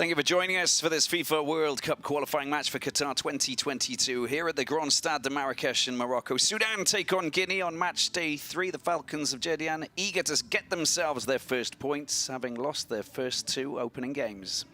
Thank you for joining us for this FIFA World Cup qualifying match for Qatar 2022 here at the Grand Stade de Marrakesh in Morocco. Sudan take on Guinea on match day 3. The Falcons of Djibouti eager to get themselves their first points, having lost their first 2 opening games.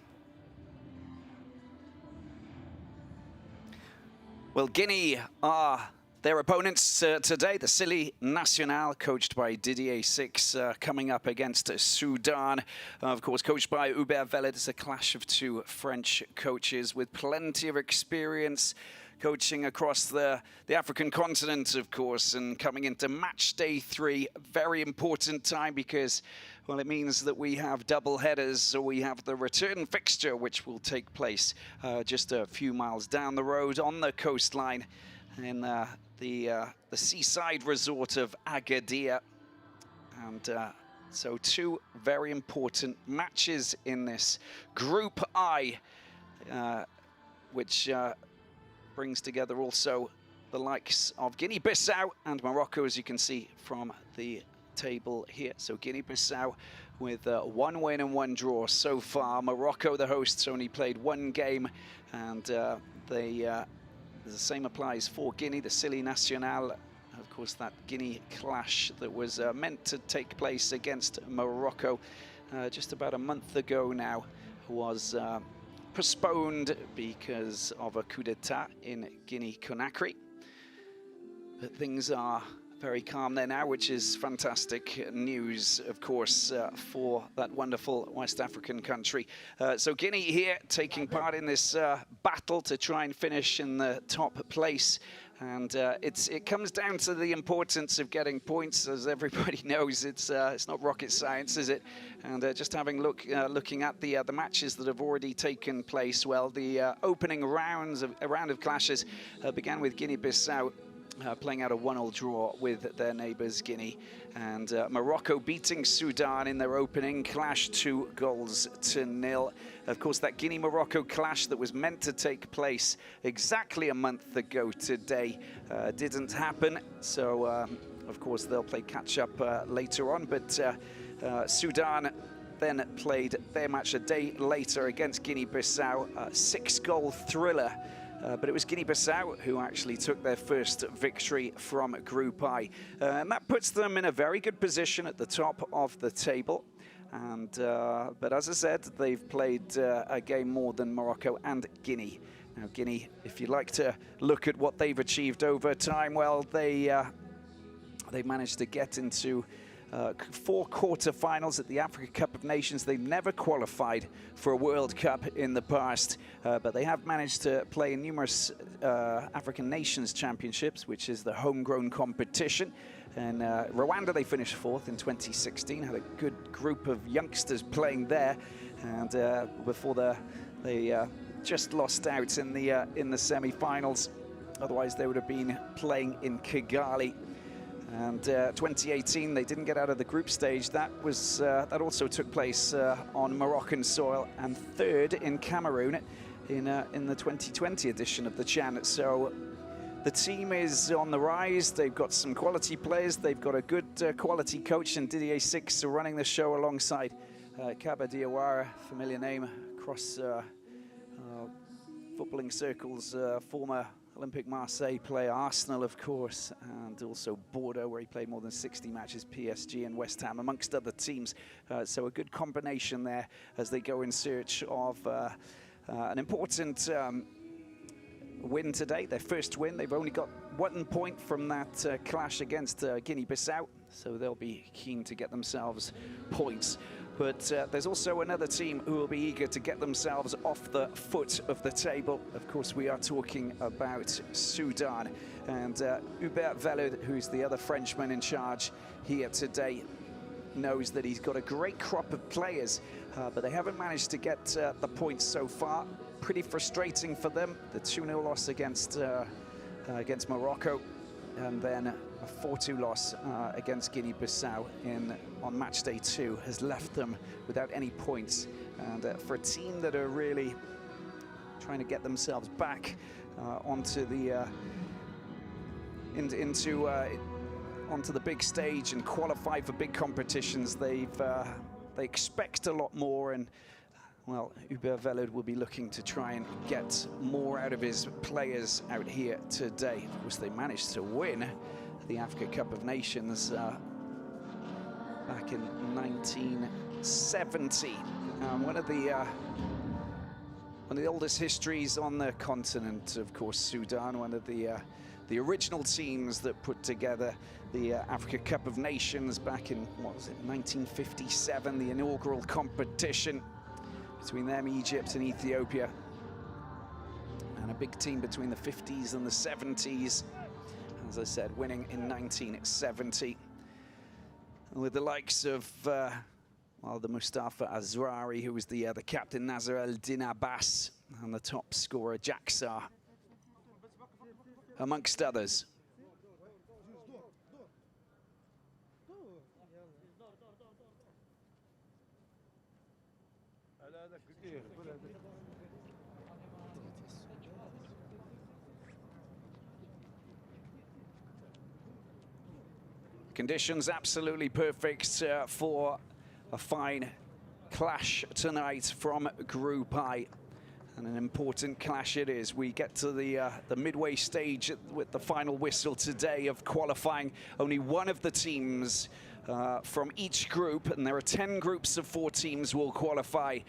Well, Guinea are their opponents today, the Silly Nacional, coached by Didier Six, coming up against Sudan. Of course, coached by Verde. It's a clash of 2 French coaches with plenty of experience coaching across the African continent, of course, and coming into match day 3. Very important time because, well, it means that we have double headers. So we have the return fixture, which will take place just a few miles down the road on the coastline in the seaside resort of Agadir. And so 2 very important matches in this Group I, which brings together also the likes of Guinea-Bissau and Morocco, as you can see from the table here. So Guinea-Bissau with 1 win and 1 draw so far. Morocco, the hosts, only played 1 game, and the same applies for Guinea, the Silly Nacional. Of course, that Guinea clash that was meant to take place against Morocco just about a month ago now was postponed because of a coup d'etat in Guinea-Conakry. But things are very calm there now, which is fantastic news, of course, for that wonderful West African country. So Guinea here taking part in this battle to try and finish in the top place. And it comes down to the importance of getting points, as everybody knows. It's not rocket science, is it? And just having looking at the matches that have already taken place. Well, the opening round of clashes began with Guinea-Bissau playing out a 1-1 draw with their neighbours Guinea, and Morocco beating Sudan in their opening clash 2-0. Of course, that Guinea-Morocco clash that was meant to take place exactly a month ago today didn't happen. So, of course, they'll play catch-up later on. But Sudan then played their match a day later against Guinea-Bissau, a 6-goal thriller. But it was Guinea-Bissau who actually took their first victory from Group I. And that puts them in a very good position at the top of the table. And but as I said, they've played a game more than Morocco and Guinea. Now, Guinea, if you like to look at what they've achieved over time, well, they managed to get into 4 quarter-finals at the Africa Cup of Nations. They've never qualified for a World Cup in the past, but they have managed to play in numerous African Nations Championships, which is the homegrown competition. And Rwanda, they finished 4th in 2016, had a good group of youngsters playing there, and before they just lost out in the semi-finals. Otherwise, they would have been playing in Kigali. And 2018, they didn't get out of the group stage. That also took place on Moroccan soil, and 3rd in Cameroon in the 2020 edition of the Chan. So the team is on the rise. They've got some quality players. They've got a good quality coach, and Didier Six running the show alongside Kaba Diawara, familiar name across footballing circles, former Olympique Marseille player, Arsenal, of course, and also Bordeaux, where he played more than 60 matches, PSG and West Ham, amongst other teams. So a good combination there as they go in search of an important win today, their first win. They've only got 1 point from that clash against Guinea-Bissau, so they'll be keen to get themselves points. But there's also another team who will be eager to get themselves off the foot of the table. Of course, we are talking about Sudan. And Verde, who's the other Frenchman in charge here today, knows that he's got a great crop of players, but they haven't managed to get the points so far. Pretty frustrating for them. The 2-0 loss against Morocco, and then a 4-2 loss against Guinea-Bissau on match day 2 has left them without any points. And for a team that are really trying to get themselves back onto the onto the big stage and qualify for big competitions, they expect a lot more, and well, Hubert Velud will be looking to try and get more out of his players out here today. Of course, they managed to win the Africa Cup of Nations back in 1970. One of the oldest histories on the continent, of course, Sudan, one of the original teams that put together the Africa Cup of Nations back in, what was it, 1957, the inaugural competition between them, Egypt and Ethiopia. And a big team between the 50s and the 70s. As I said, winning in 1970. With the likes of, well, the Mustafa Azrari, who was the captain, Nasser El-Din Abbas, and the top scorer, Jaksar, amongst others. Conditions absolutely perfect for a fine clash tonight from Group I. And an important clash it is. We get to the midway stage with the final whistle today of qualifying. Only one of the teams from each group, and there are 10 groups of 4 teams, will qualify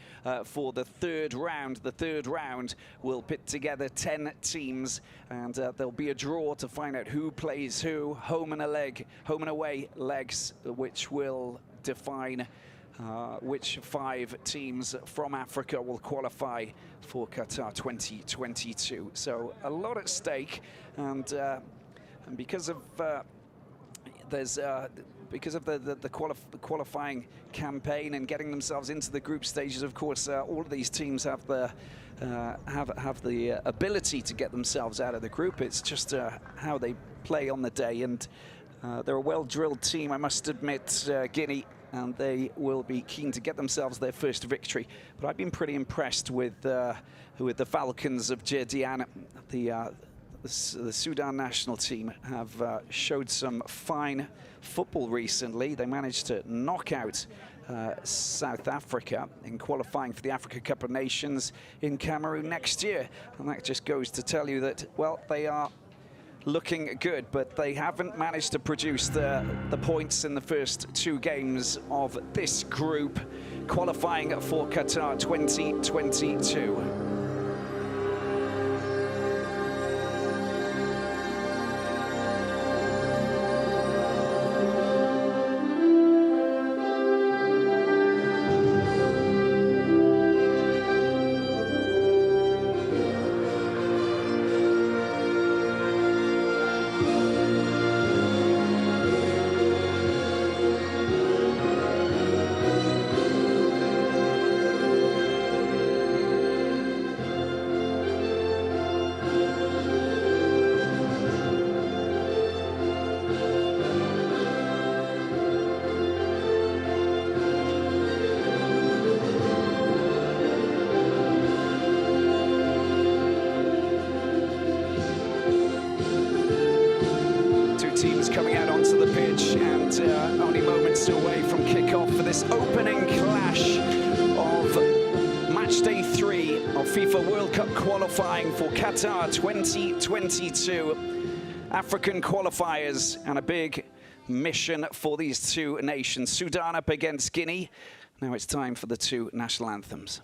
for the third round. The third round will pit together 10 teams, and there'll be a draw to find out who plays who, home and away legs, which will define which 5 teams from Africa will qualify for Qatar 2022. So a lot at stake, and because of the qualifying campaign and getting themselves into the group stages, of course, all of these teams have the ability to get themselves out of the group. It's just how they play on the day, and they're a well-drilled team, I must admit, Guinea, and they will be keen to get themselves their first victory. But I've been pretty impressed with the Falcons of Jirdian. The Sudan national team have showed some fine football recently. They managed to knock out South Africa in qualifying for the Africa Cup of Nations in Cameroon next year. And that just goes to tell you that, well, they are looking good, but they haven't managed to produce the points in the first 2 games of this group, qualifying for Qatar 2022. Teams coming out onto the pitch, and only moments away from kick-off for this opening clash of match day 3 of FIFA World Cup qualifying for Qatar 2022. African qualifiers, and a big mission for these 2 nations. Sudan up against Guinea. Now it's time for the 2 national anthems.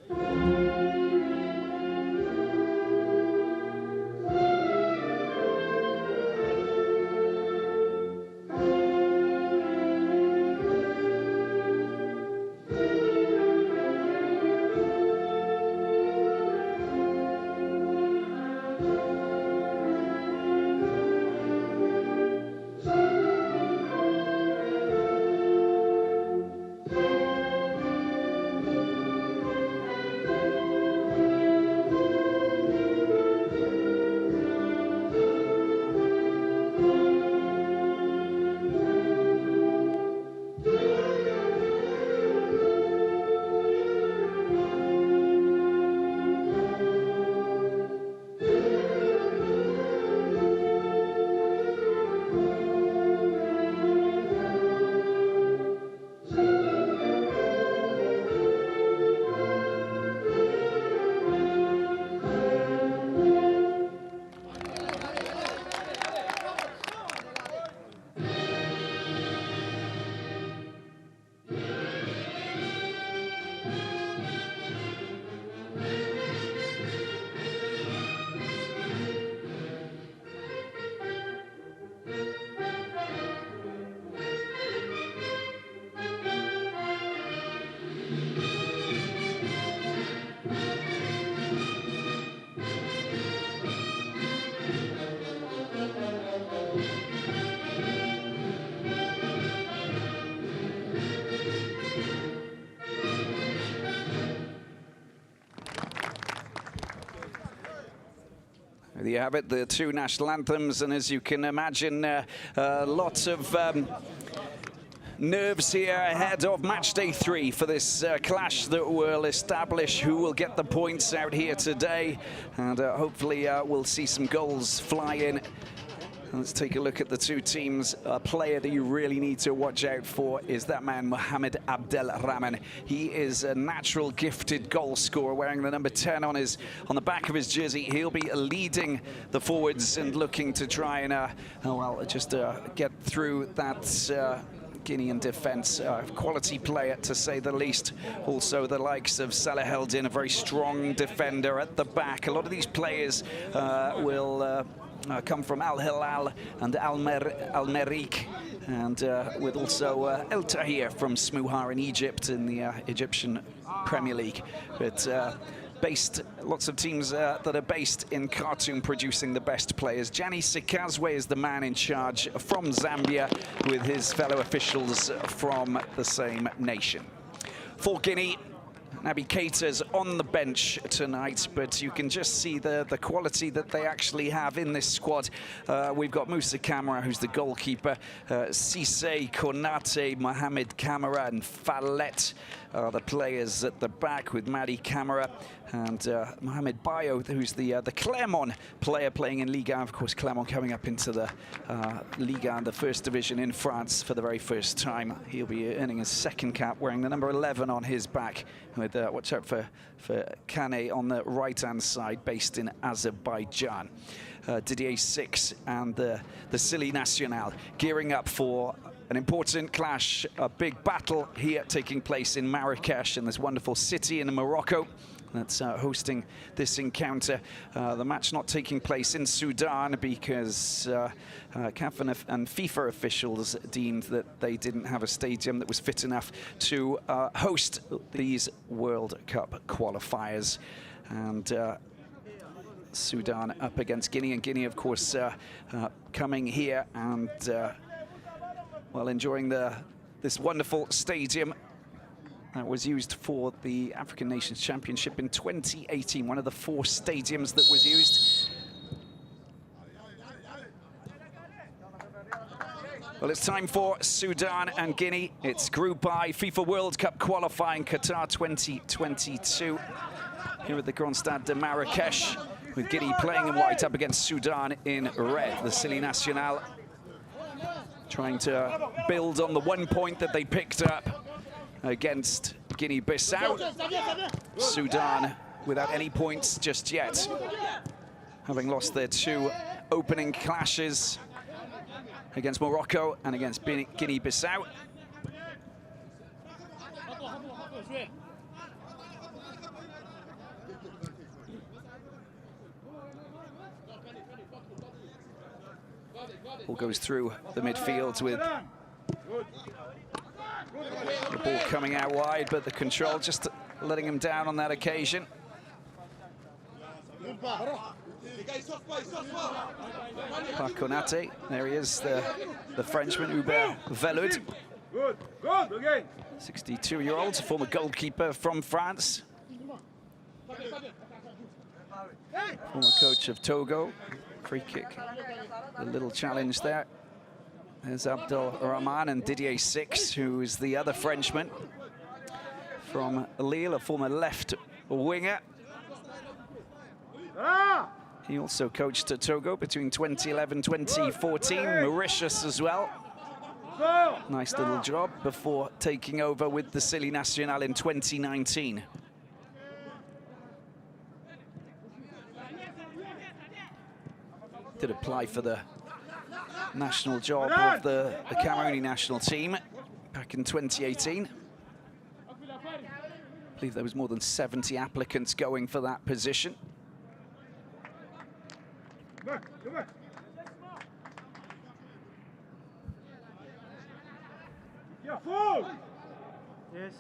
There you have it, the two national anthems, and as you can imagine, lots of nerves here ahead of match day 3 for this clash that will establish who will get the points out here today, and hopefully we'll see some goals fly in. Let's take a look at the two teams. A player that you really need to watch out for is that man, Mohamed Abdelrahman. He is a natural gifted goal scorer, wearing the number 10 on the back of his jersey. He'll be leading the forwards and looking to try and, get through that Guinean defence. Quality player, to say the least. Also, the likes of Salah Eldin, a very strong defender at the back. A lot of these players will come from Al Hilal and Al Merreikh, and with also El Tahir from Smuhar in Egypt in the Egyptian Premier League. But lots of teams that are based in Khartoum producing the best players. Gianni Sikazwe is the man in charge from Zambia, with his fellow officials from the same nation. For Guinea, Naby Keita's on the bench tonight, but you can just see the quality that they actually have in this squad. We've got Moussa Camara, who's the goalkeeper, Cissé, Konate, Mohamed Camara, and Fallet are the players at the back, with Madi Camara and Mohamed Bayo, who's the Clermont player playing in Ligue 1. Of course, Clermont coming up into the Ligue 1, the first division in France for the very first time. He'll be earning his second cap, wearing the number 11 on his back, with watch out for Kane on the right-hand side, based in Azerbaijan. Didier 6 and the Sili Nacional gearing up for an important clash, a big battle here taking place in Marrakesh, in this wonderful city in Morocco that's hosting this encounter. The match not taking place in Sudan because CAF and FIFA officials deemed that they didn't have a stadium that was fit enough to host these World Cup qualifiers. And Sudan up against Guinea, and Guinea, of course, coming here and well, enjoying this wonderful stadium that was used for the African Nations Championship in 2018, one of the 4 stadiums that was used. Well, it's time for Sudan and Guinea. It's Group I, FIFA World Cup qualifying Qatar 2022 here at the Grand Stade de Marrakesh, with Guinea playing in white up against Sudan in red. The Sili Nacional trying to build on the 1 point that they picked up against Guinea-Bissau. Sudan without any points just yet, having lost their 2 opening clashes against Morocco and against Guinea-Bissau. Ball goes through the midfield with the ball coming out wide, but the control just letting him down on that occasion. Konate, there he is, the Frenchman, Hubert Velud. 62-year-old, former goalkeeper from France. Former coach of Togo. Free kick. A little challenge there. There's Abdel Rahman and Didier 6, who is the other Frenchman from Lille, a former left winger. He also coached at Togo between 2011-2014, Mauritius as well. Nice little job before taking over with the Sili Nacional in 2019. Did apply for the national job of the Camerooni national team back in 2018. I believe there was more than 70 applicants going for that position. Yes.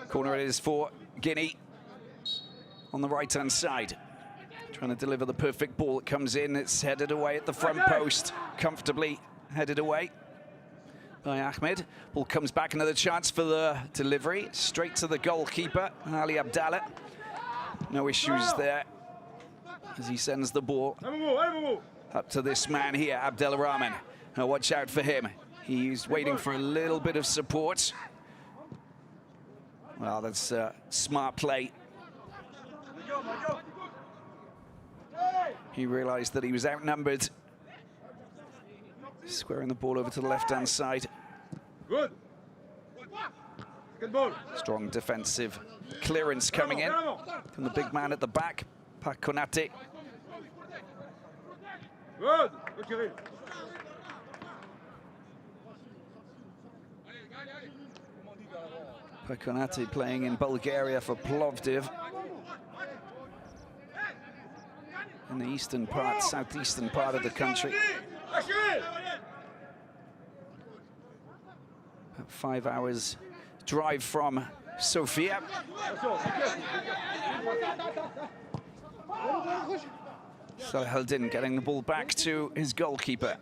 Corner it is for Guinea on the right-hand side. Trying to deliver the perfect ball that comes in. It's headed away at the front post, comfortably headed away. by Ahmed. Ball comes back, another chance for the delivery. Straight to the goalkeeper, Ali Abdallah. No issues there as he sends the ball up to this man here, Abdel Rahman. Now watch out for him. He's waiting for a little bit of support. Well, that's smart play. He realized that he was outnumbered. Squaring the ball over to the left-hand side. Good. Good ball. Strong defensive clearance coming in from the big man at the back, Pak Konate. Good. Good, Kirill. Pak Konate playing in Bulgaria for Plovdiv. In the eastern part, southeastern part of the country. About 5 hours drive from Sofia. Salahuddin getting the ball back to his goalkeeper.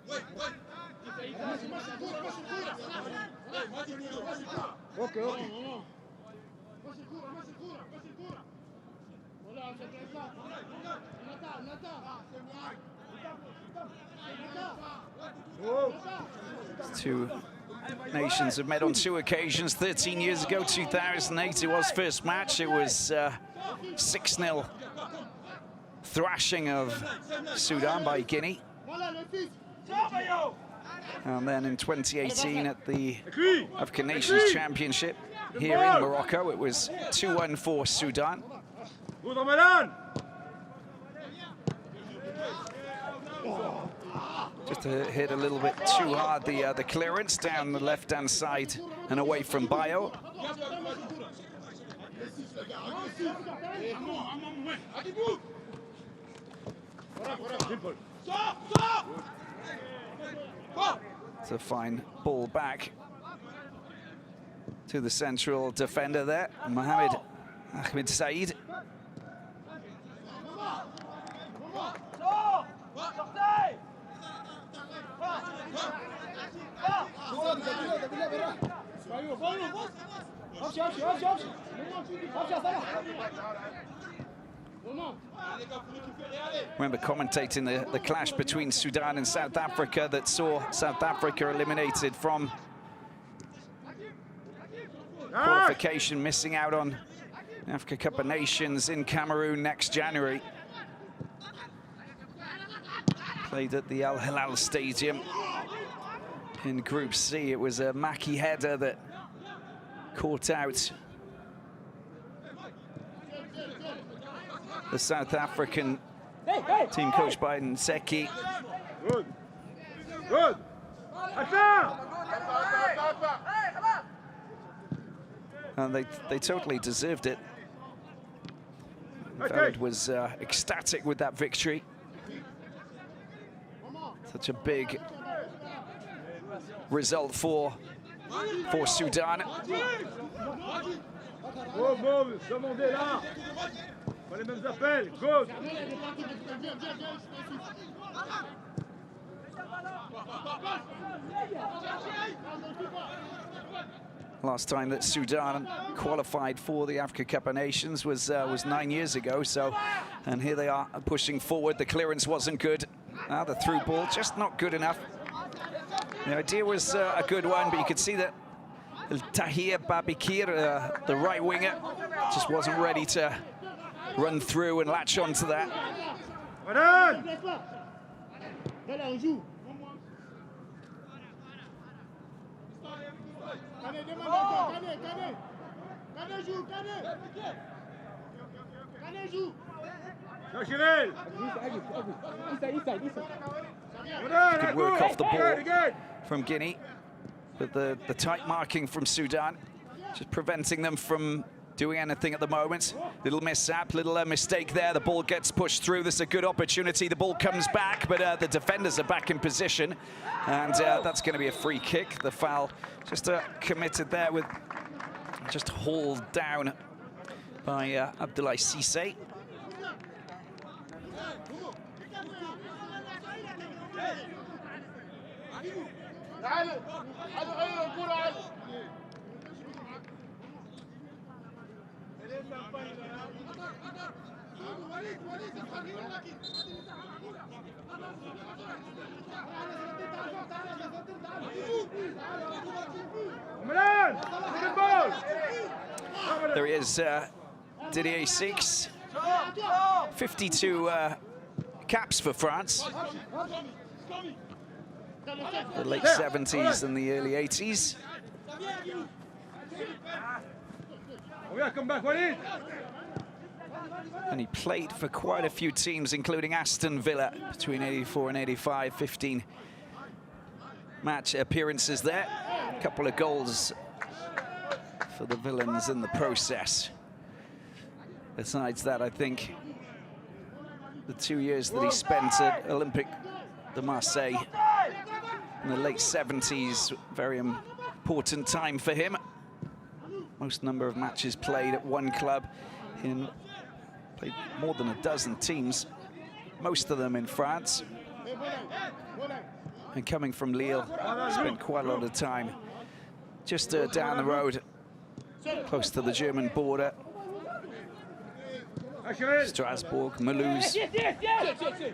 Two nations have met on 2 occasions. 13 years ago, 2008, it was first match. It was 6-0 thrashing of Sudan by Guinea. And then in 2018 at the African Nations Championship here in Morocco, it was 2-1 for Sudan. Just hit a little bit too hard the clearance down the left-hand side and away from Bayo. It's a fine ball back to the central defender there, Mohamed Ahmed Said. Remember commentating the clash between Sudan and South Africa that saw South Africa eliminated from qualification, missing out on the Africa Cup of Nations in Cameroon next January. Played at the Al Hilal Stadium in Group C. It was a Mackie header that caught out the South African team coached by Nseki. Good. Good. And they totally deserved it. Verde was ecstatic with that victory. Such a big result for Sudan. Last time that Sudan qualified for the Africa Cup of Nations was 9 years ago. So, and here they are pushing forward. The clearance wasn't good. Now the through ball just not good enough. The idea was a good one, but you could see that Tahir Babikir, the right winger, just wasn't ready to run through and latch onto that. Good work off the ball from Guinea, but the tight marking from Sudan just preventing them from doing anything at the moment. Little mishap, little mistake there. The ball gets pushed through. This is a good opportunity. The ball comes back, but the defenders are back in position, and that's going to be a free kick. The foul just committed there with just hauled down by Abdoulaye Cissé. There he is, Didier Six. 52 caps for France. The late 70s and the early 80s. And he played for quite a few teams, including Aston Villa between 84 and 85, 15 match appearances there. A couple of goals for the Villains in the process. Besides that, I think the 2 years that he spent at Olympique de Marseille in the late 70s, very important time for him. Most number of matches played at one club, played more than a dozen teams, most of them in France. And coming from Lille, spent quite a lot of time just down the road, close to the German border. Strasbourg, Mulhouse,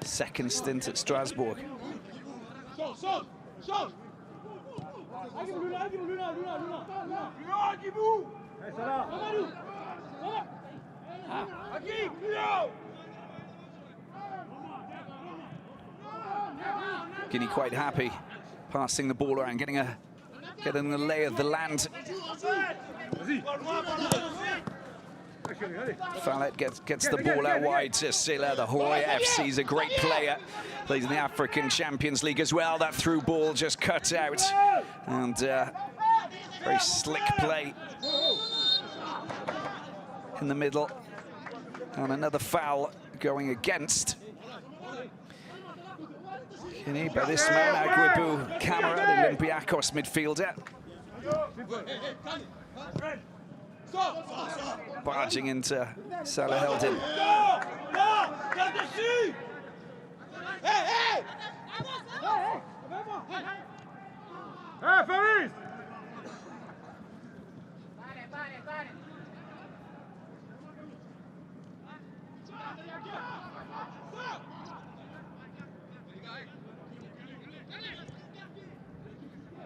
second stint at Strasbourg. Guinea quite happy, passing the ball around, getting the lay of the land. Fallet gets the ball out wide to Silla. The Hawaii FC is a great player. Plays in the African Champions League as well. That through ball just cut out. And very slick play in the middle. And another foul going against Guinea by this man, Aguibu Camara, the Olympiacos midfielder. Barging into Salaheldin.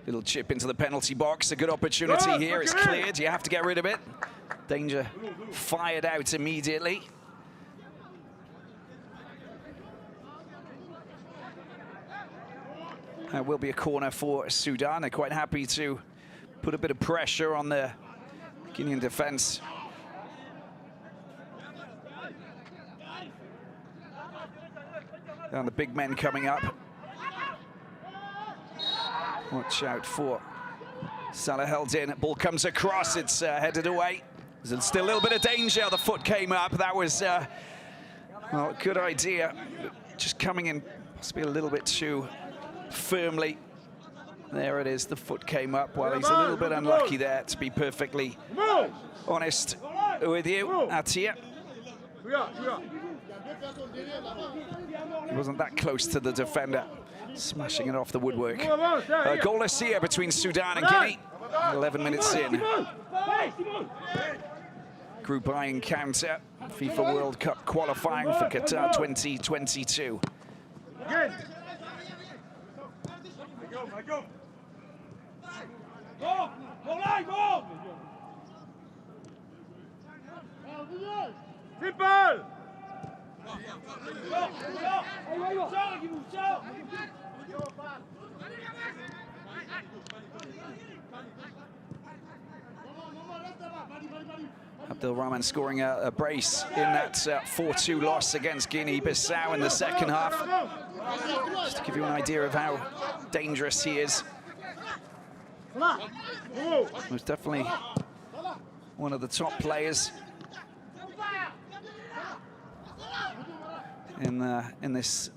Little chip into the penalty box, a good opportunity here. It's cleared, you have to get rid of it. Danger fired out immediately. That will be a corner for Sudan. They're quite happy to put a bit of pressure on the Guinean defense. And the big men coming up. Watch out for Salaheldin. Ball comes across, it's headed away. There's still a little bit of danger. The foot came up. That was well, a good idea. Just coming in possibly a little bit too firmly. There it is, the foot came up. Well, he's a little bit unlucky there, to be perfectly honest with you, Atia. He wasn't that close to the defender. Smashing it off the woodwork. Goalless here between Sudan and Guinea. 11 minutes in. Group I encounter. FIFA World Cup qualifying for Qatar 2022. Simple! Abdelrahman scoring a brace in that 4-2 loss against Guinea-Bissau in the second half. Just to give you an idea of how dangerous he is. Most definitely one of the top players in this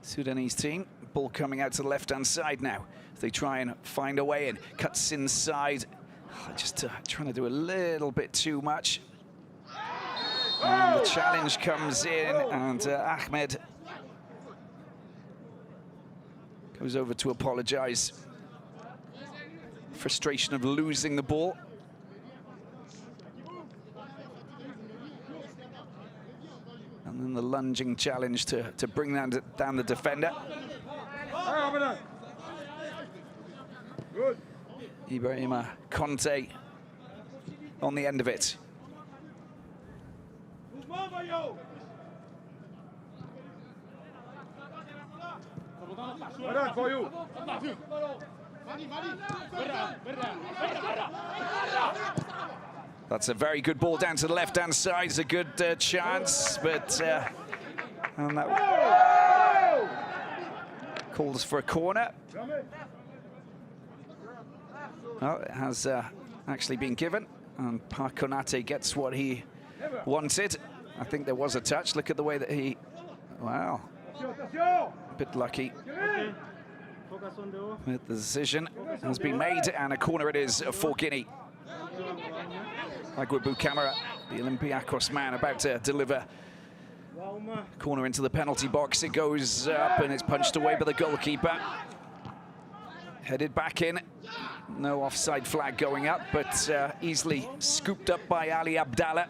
Sudanese team. Ball coming out to the left-hand side now. They try and find a way in. Cuts inside. Just trying to do a little bit too much. And the challenge comes in, and Ahmed goes over to apologize. frustration of losing the ball. And then the lunging challenge to bring down the defender. Good. Ibrahima Conte on the end of it. Madame, for you. That's a very good ball down to the left-hand side. It's a good chance, but and that calls for a corner. Well, it has actually been given, and Konate gets what he wanted. I think there was a touch. Look at the way that he, wow, a bit lucky. But the decision has been made, and a corner it is for Guinea. Agwabu Camara, the Olympiacos man, about to deliver. Corner into the penalty box. It goes up, and it's punched away by the goalkeeper. Headed back in. No offside flag going up, but easily scooped up by Ali Abdallah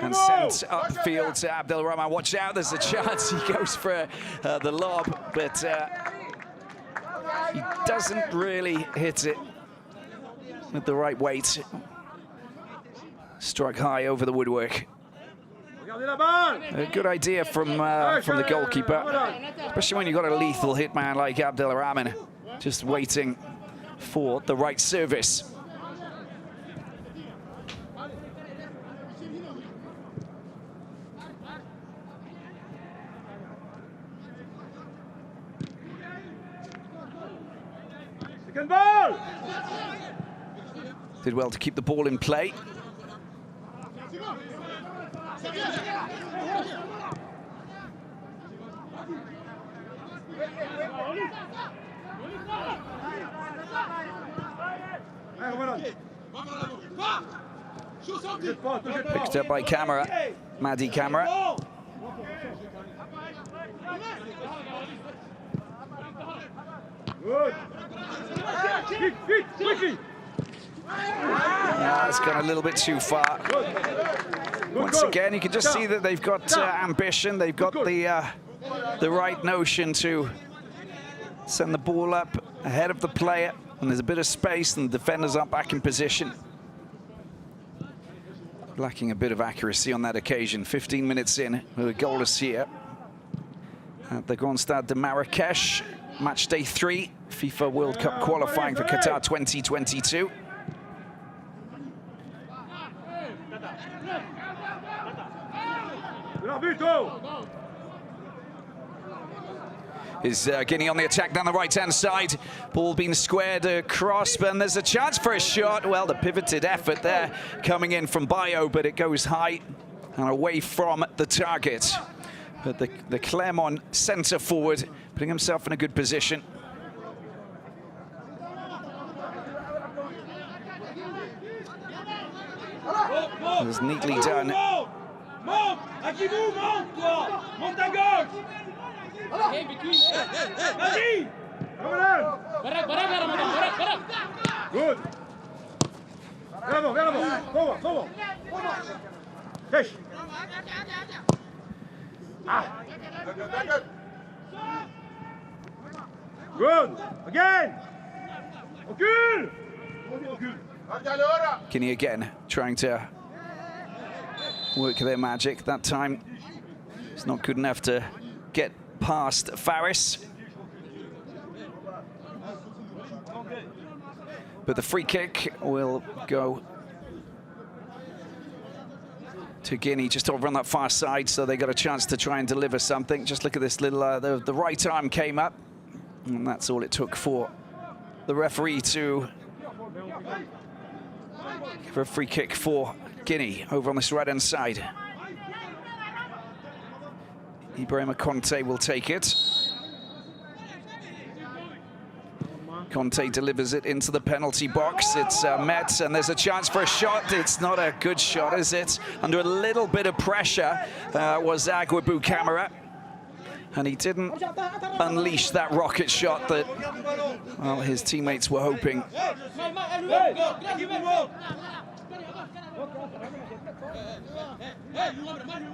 and sent upfield to Abdelrahman. Watch out, there's a chance. He goes for the lob, but he doesn't really hit it with the right weight. Struck high over the woodwork. A good idea from the goalkeeper, especially when you've got a lethal hitman like Abdelrahman, just waiting for the right service. Second ball. Did well to keep the ball in play. Picked up by Camara, Madi Camara. Good. Quickly. It's gone a little bit too far. Once again, you can just see that they've got ambition. They've got the right notion to send the ball up ahead of the player, and there's a bit of space, and the defenders aren't back in position. Lacking a bit of accuracy on that occasion. 15 minutes in, with a goalless here at the Grand Stade de Marrakesh. Match day 3, FIFA World Cup qualifying for Qatar 2022. Is Guinea on the attack down the right-hand side. Ball being squared across, and there's a chance for a shot. Well, the pivoted effort there coming in from Bayo, but it goes high and away from the target. But the Clermont centre forward putting himself in a good position. It was neatly done. Good. Forward. Fish. Good. Again. Recule. Guinea again trying to work their magic. That time it's not good enough to get past Faris. But the free kick will go to Guinea just over on that far side, so they got a chance to try and deliver something. Just look at this little, the right arm came up, and that's all it took for the referee to give a free kick for Guinea over on this right-hand side. Ibrahima Conte will take it. Conte delivers it into the penalty box. It's met, and there's a chance for a shot. It's not a good shot, is it? Under a little bit of pressure was Agwabu Camara. And he didn't unleash that rocket shot that, well, his teammates were hoping. A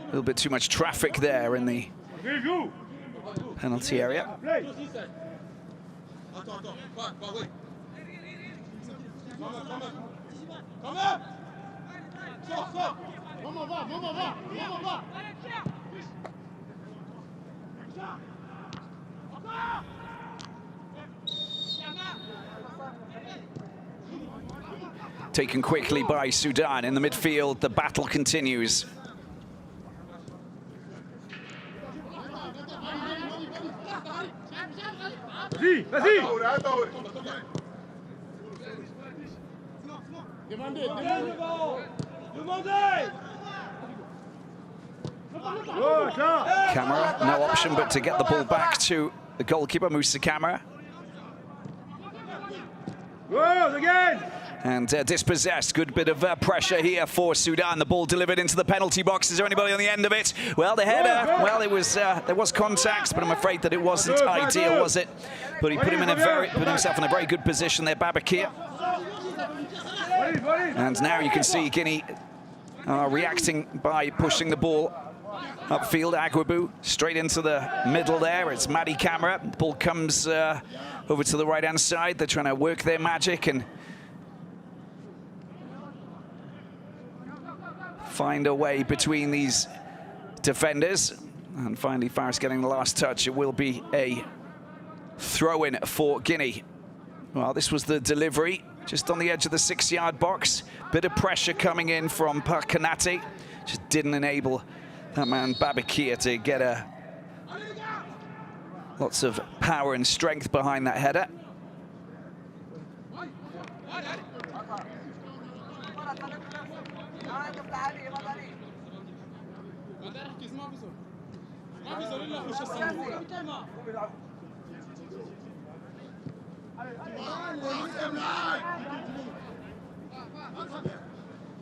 little bit too much traffic there in the penalty area. Taken quickly by Sudan in the midfield. The battle continues. Camera, no option but to get the ball back to the goalkeeper, Musa Camera. Again! And dispossessed. Good bit of pressure here for Sudan. The ball delivered into the penalty box. Is there anybody on the end of it? Well, the header. Well, it was there was contact, but I'm afraid that it wasn't ideal, was it? But he put himself in a very good position there, Babakir. And now you can see Guinea reacting by pushing the ball upfield. Agwabu straight into the middle there. It's Madi Camera. The ball comes over to the right-hand side. They're trying to work their magic and find a way between these defenders. And finally, Faris getting the last touch. It will be a throw-in for Guinea. Well, this was the delivery, just on the edge of the 6-yard box. Bit of pressure coming in from Parkanate. Just didn't enable that man Babakir to get lots of power and strength behind that header.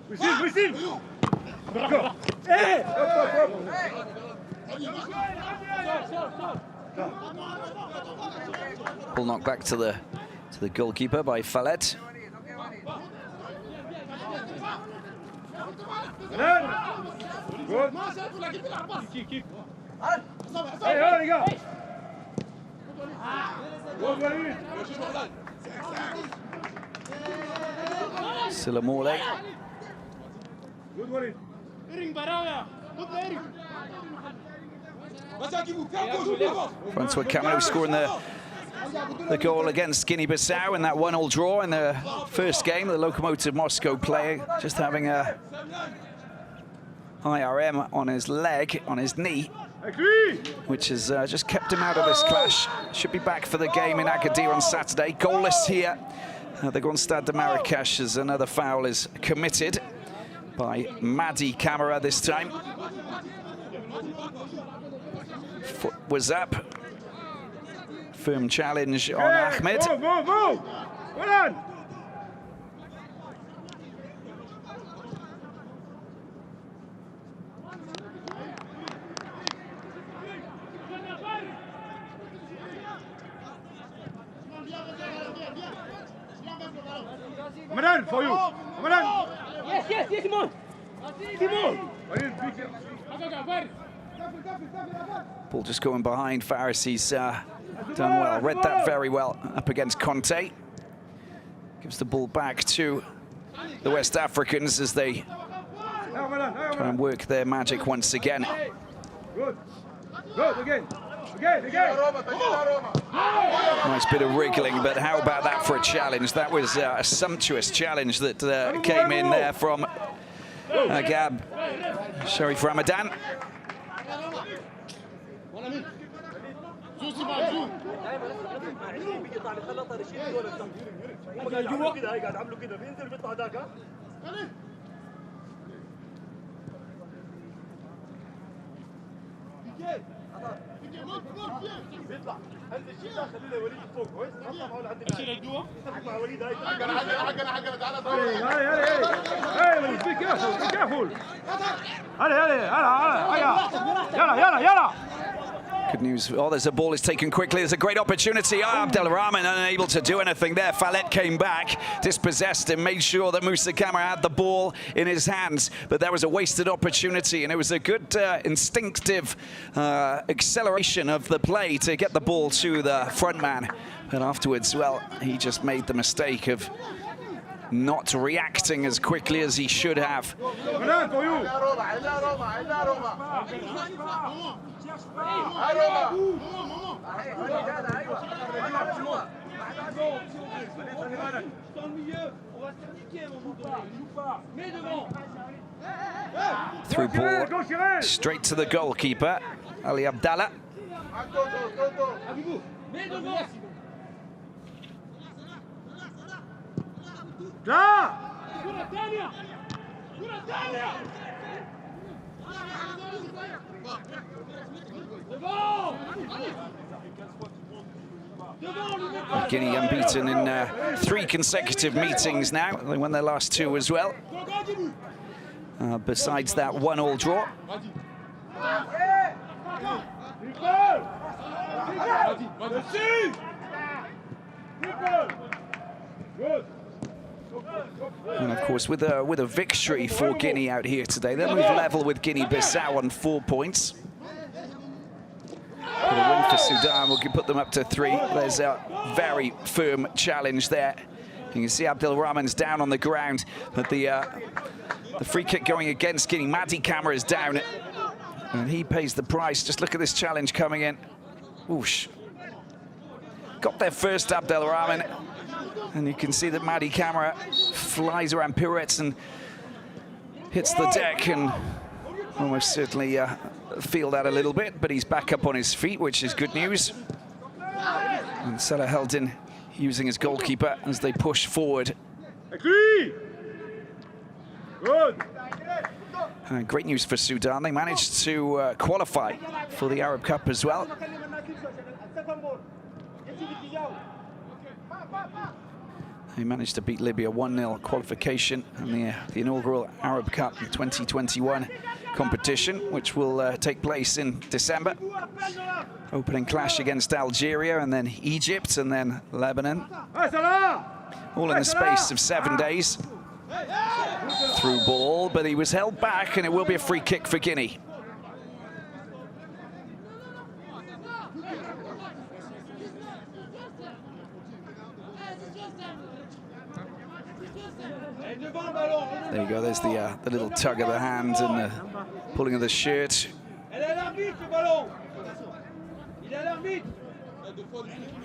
Receive! Go! Ball knocked back to the goalkeeper by Falet. Good. Keep. Hey, there you go. Silamole. Good one. Francois Cameroon scoring the goal against Guinea-Bissau in that 1-1 draw in the first game. The Lokomotiv Moscow player just having a IRM on his leg, on his knee, which has just kept him out of this clash. Should be back for the game in Agadir on Saturday. Goalless here. The Grand Stade de Marrakesh, as another foul is committed by Madi Camera this time. Foot was up. Firm challenge on Ahmed. Go! Well done! Ramadan, for you! Ramadan! Yes, Simon! Ball just going behind. Faris, he's done well. Read that very well up against Conte. Gives the ball back to the West Africans as they try and work their magic once again. Good, again. Nice bit of wriggling, but how about that for a challenge? That was a sumptuous challenge that came in there from Gab Sharif Ramadan. Good news. Oh, there's a ball is taken quickly. There's a great opportunity. Oh, Abdelrahman unable to do anything there. Fallet came back, dispossessed him, made sure that Moussa Camara had the ball in his hands. But that was a wasted opportunity, and it was a good instinctive acceleration of the play to get the ball to the front man. But afterwards, well, he just made the mistake of not reacting as quickly as he should have. Through ball straight to the goalkeeper, Ali Abdallah. Guinea unbeaten in 3 consecutive meetings now. They won their last 2 as well. Besides that 1-1 draw. And of course, with a victory for Guinea out here today, they'll move level with Guinea-Bissau on 4 points. With a win for Sudan, we can put them up to 3. There's a very firm challenge there. You can see Abdelrahman's down on the ground, but the free kick going against Guinea. Madi Camara is down, and he pays the price. Just look at this challenge coming in. Whoosh. Got there first, Abdelrahman. And you can see that Madi Camara flies around, pirouettes and hits the deck, and almost certainly feel that a little bit, but he's back up on his feet, which is good news. And Salah Heldin using his goalkeeper as they push forward. Great news for Sudan. They managed to qualify for the Arab Cup as well. They managed to beat Libya 1-0 qualification in the inaugural Arab Cup 2021 competition, which will take place in December. Opening clash against Algeria, and then Egypt, and then Lebanon. All in the space of 7 days. Through ball, but he was held back, and it will be a free kick for Guinea. There you go, there's the little tug of the hand and the pulling of the shirt.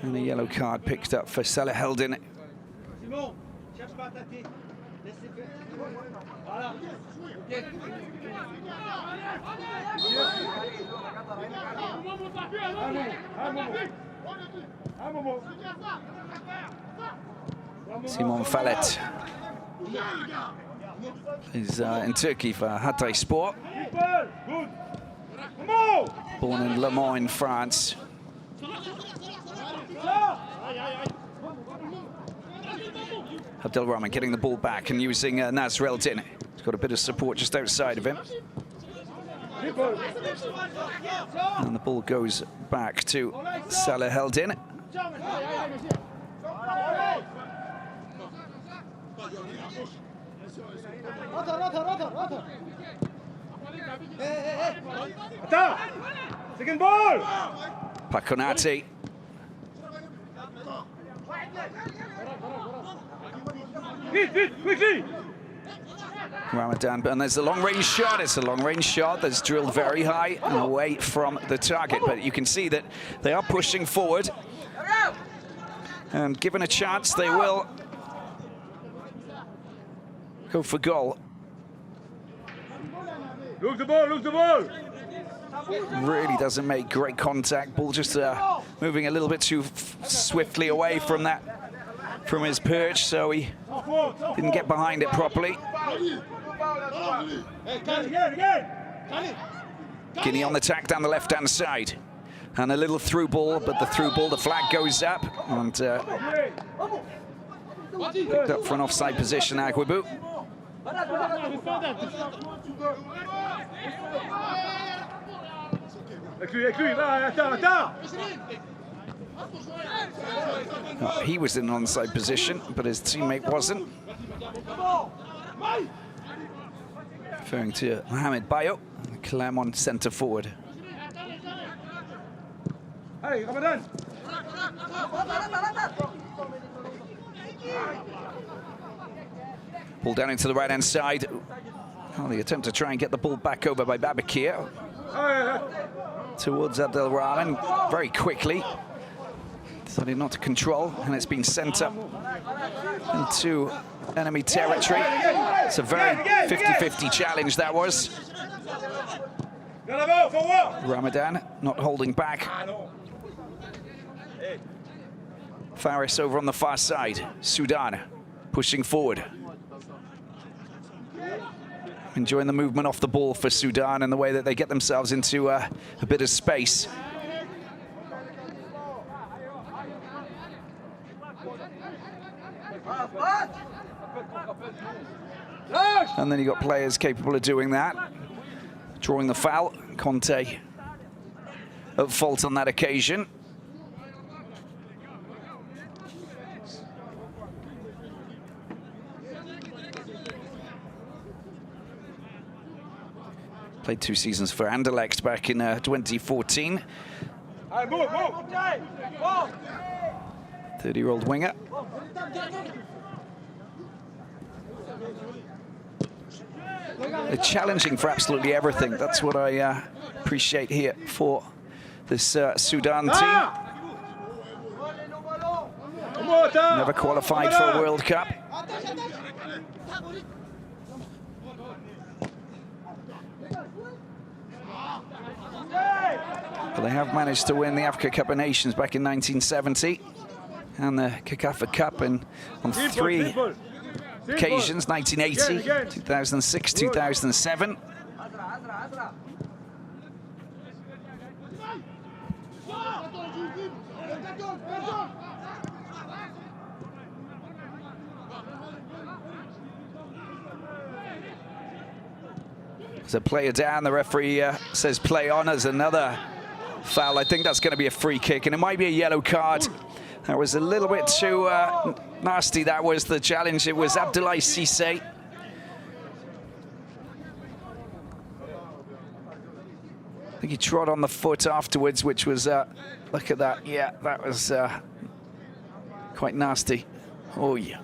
And a yellow card picked up for Salah Heldin. Simon Fallet is in Turkey for Hatay Sport. Born in Le Mans in France. Abdelrahman getting the ball back and using Nasr El-Din. He's got a bit of support just outside of him. And the ball goes back to Salah Heldin. Second ball. Paconati. Quickly. Ramadan, and there's a long-range shot. It's a long-range shot that's drilled very high and away from the target. But you can see that they are pushing forward. And given a chance, they will go for goal. Look the ball, look the ball. Really doesn't make great contact. Ball just moving a little bit too swiftly away from that, from his perch, so he didn't get behind it properly. Guinea on the attack down the left-hand side. And a little through ball, but the through ball, the flag goes up. And picked up for an offside position, Agwibu. Avec lui, va, attends. Oh, he was in an onside position, but his teammate wasn't. Referring to Mohamed Bayo, Clermont centre forward. Hey, Ramadan. Ball down into the right-hand side. Oh, the attempt to try and get the ball back over by Babakir towards Abdelrahman very quickly. Decided not to control, and it's been sent up into enemy territory. It's a very 50-50 challenge, that was. Ramadan not holding back. Faris over on the far side. Sudan pushing forward. Enjoying the movement off the ball for Sudan and the way that they get themselves into a bit of space. And then you got players capable of doing that. Drawing the foul. Conte at fault on that occasion. Played 2 seasons for Anderlecht back in 2014. 30-year-old winger. They're challenging for absolutely everything. That's what I appreciate here for this Sudan team. Never qualified for a World Cup. But they have managed to win the Africa Cup of Nations back in 1970 and the CONCACAF Cup on 3 occasions, 1980, 2006, 2007. There's a player down, the referee says play on as another foul. I think that's going to be a free kick, and it might be a yellow card. That was a little bit too nasty. That was the challenge. It was Abdoulaye Cissé. I think he trod on the foot afterwards, which was, look at that. Yeah, that was quite nasty. Oh, yeah.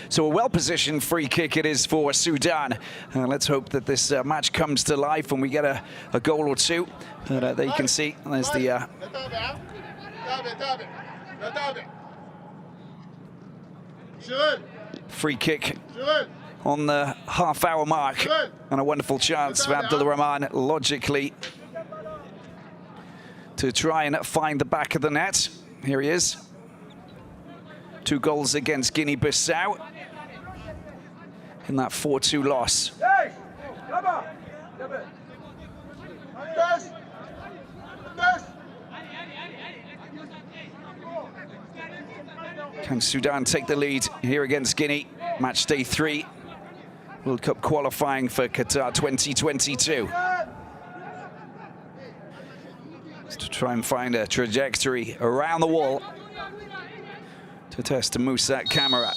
So a well-positioned free kick it is for Sudan. Let's hope that this match comes to life and we get a goal or two. But there you can see, there's the free kick on the half-hour mark. And a wonderful chance for Abdelrahman, logically, to try and find the back of the net. Here he is. 2 goals against Guinea-Bissau in that 4-2 loss. Can Sudan take the lead here against Guinea? Match day 3, World Cup qualifying for Qatar 2022. Just to try and find a trajectory around the wall to test Moussa Camara.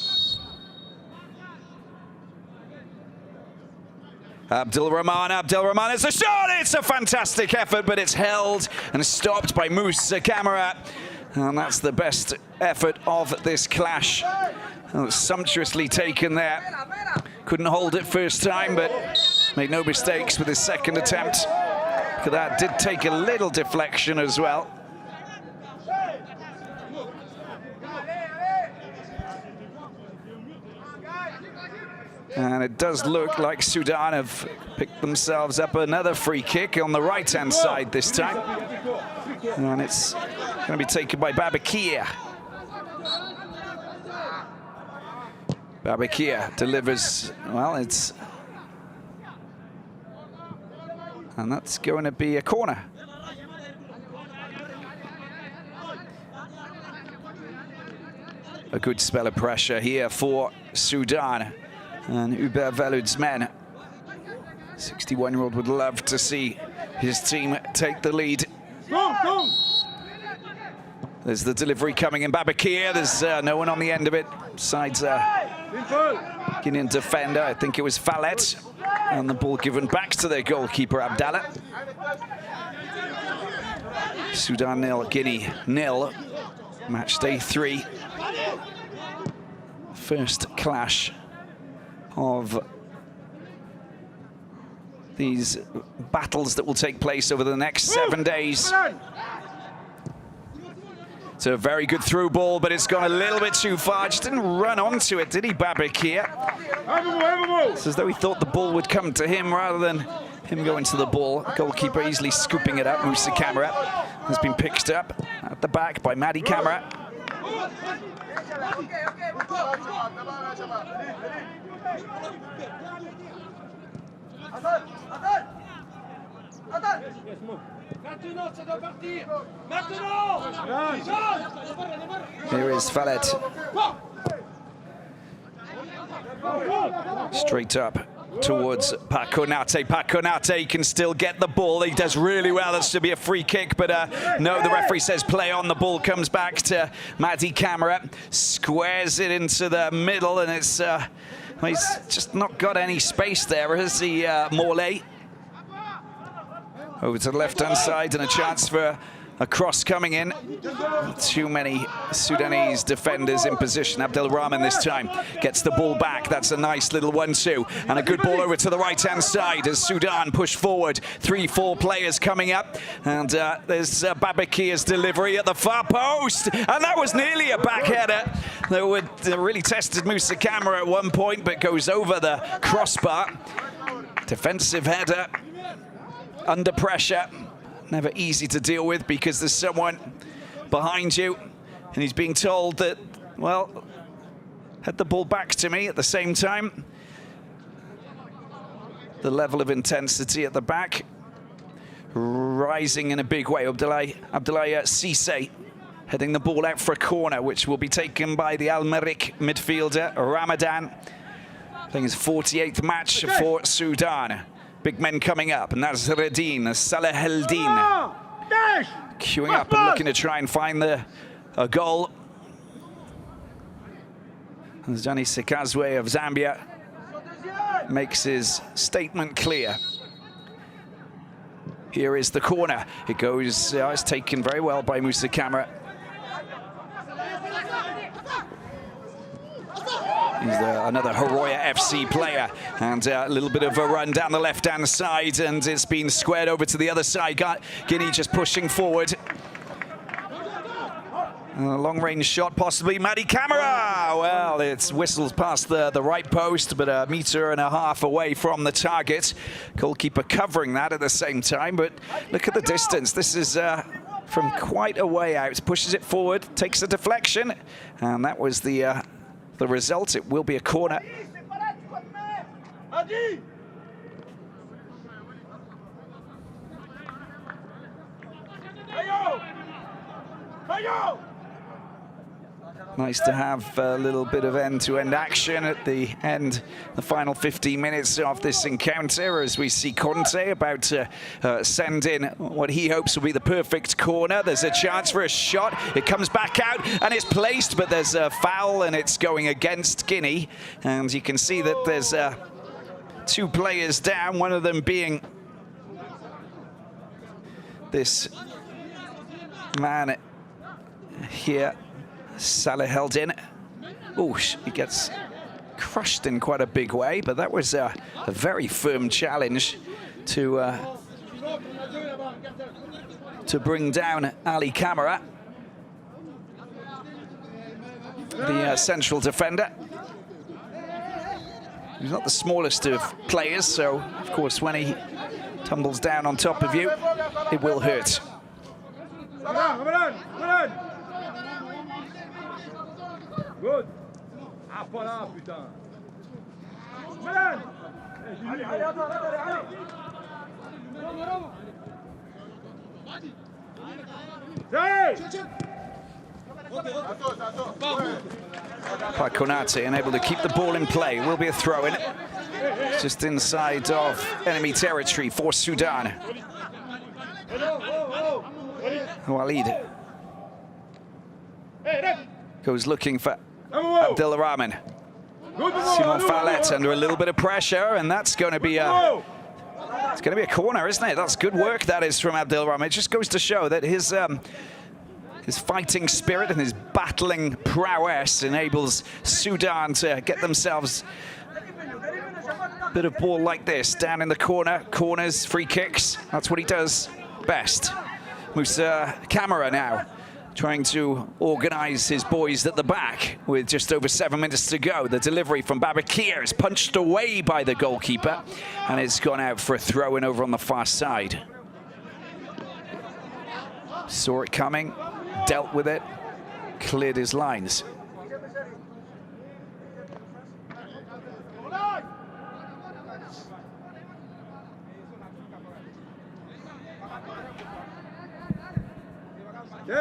Abdelrahman, it's a shot! It's a fantastic effort, but it's held and stopped by Moussa Camara. And that's the best effort of this clash. Sumptuously taken there. Couldn't hold it first time, but made no mistakes with his second attempt. Look at that, did take a little deflection as well. And it does look like Sudan have picked themselves up another free kick on the right-hand side this time. And it's going to be taken by Babakir. Babakir delivers, well, it's... And that's going to be a corner. A good spell of pressure here for Sudan. And Hubert Velud's men. 61-year-old would love to see his team take the lead. Go! There's the delivery coming in. Babakir, there's no one on the end of it. Besides Guinean defender, I think it was Fallet. And the ball given back to their goalkeeper, Abdallah. Sudan 0, Guinea 0. Match day 3. First clash of these battles that will take place over the next 7 days. It's a very good through ball, but it's gone a little bit too far. Just didn't run onto it, did he, Babakir? It's as though he thought the ball would come to him rather than him going to the ball. Goalkeeper easily scooping it up. Moussa Camara has been picked up at the back by Madi Camara. Here is Fallet. Straight up towards Pakonate. Pakonate can still get the ball. He does really well. That's to be a free kick, but no, the referee says play on. The ball comes back to Madi Camara. Squares it into the middle, and it's he's just not got any space there, has he, Morley? Over to the left-hand side, and a chance for a cross coming in. Too many Sudanese defenders in position. Abdelrahman this time gets the ball back. That's a nice little 1-2. And a good ball over to the right-hand side as Sudan push forward. 3-4 players coming up. And there's Babakir's delivery at the far post. And that was nearly a back header. They really tested Moussa Camara at one point, but goes over the crossbar. Defensive header. Under pressure. Never easy to deal with because there's someone behind you and he's being told that, well, head the ball back to me at the same time. The level of intensity at the back rising in a big way. Abdoulaye Cissé heading the ball out for a corner, which will be taken by the Al Merrikh midfielder, Ramadan. Playing his 48th match for Sudan. Big men coming up, Nasreddin, Salah Eldin, queuing up and looking to try and find a goal. Zani Sekazwe of Zambia makes his statement clear. Here is the corner. It goes, it's taken very well by Moussa Camara. He's another Haroya FC player, and a little bit of a run down the left-hand side, and it's been squared over to the other side. Guinea just pushing forward. A long-range shot, possibly. Madi Camara! Well, it's whistles past the right post, but 1.5 meters away from the target. Goalkeeper covering that at the same time, but look at the distance. This is from quite a way out. Pushes it forward, takes a deflection, and that was the result. It will be a corner. Nice to have a little bit of end-to-end action at the end, the final 15 minutes of this encounter, as we see Conte about to send in what he hopes will be the perfect corner. There's a chance for a shot. It comes back out and it's placed, but there's a foul and it's going against Guinea. And you can see that there's 2 players down, one of them being this man here. Salah held in. Oh, he gets crushed in quite a big way, but that was a very firm challenge to bring down Ali Camara, the central defender. He's not the smallest of players, so of course when he tumbles down on top of you, it will hurt. Good. Ah, voilà, putain. Malade. Pakonate unable to keep the ball in play. Will be a throw-in. Just inside of enemy territory for Sudan. Walid goes looking for Abdelrahman. Simon Fallet under a little bit of pressure, and that's going to be a corner, isn't it? That's good work, that is, from Abdelrahman. It just goes to show that his fighting spirit and his battling prowess enables Sudan to get themselves a bit of ball like this down in the corners, free kicks. That's what he does best. Musa Camara now trying to organise his boys at the back with just over 7 minutes to go. The delivery from Babakir is punched away by the goalkeeper, and it's gone out for a throw-in over on the far side. Saw it coming, dealt with it, cleared his lines.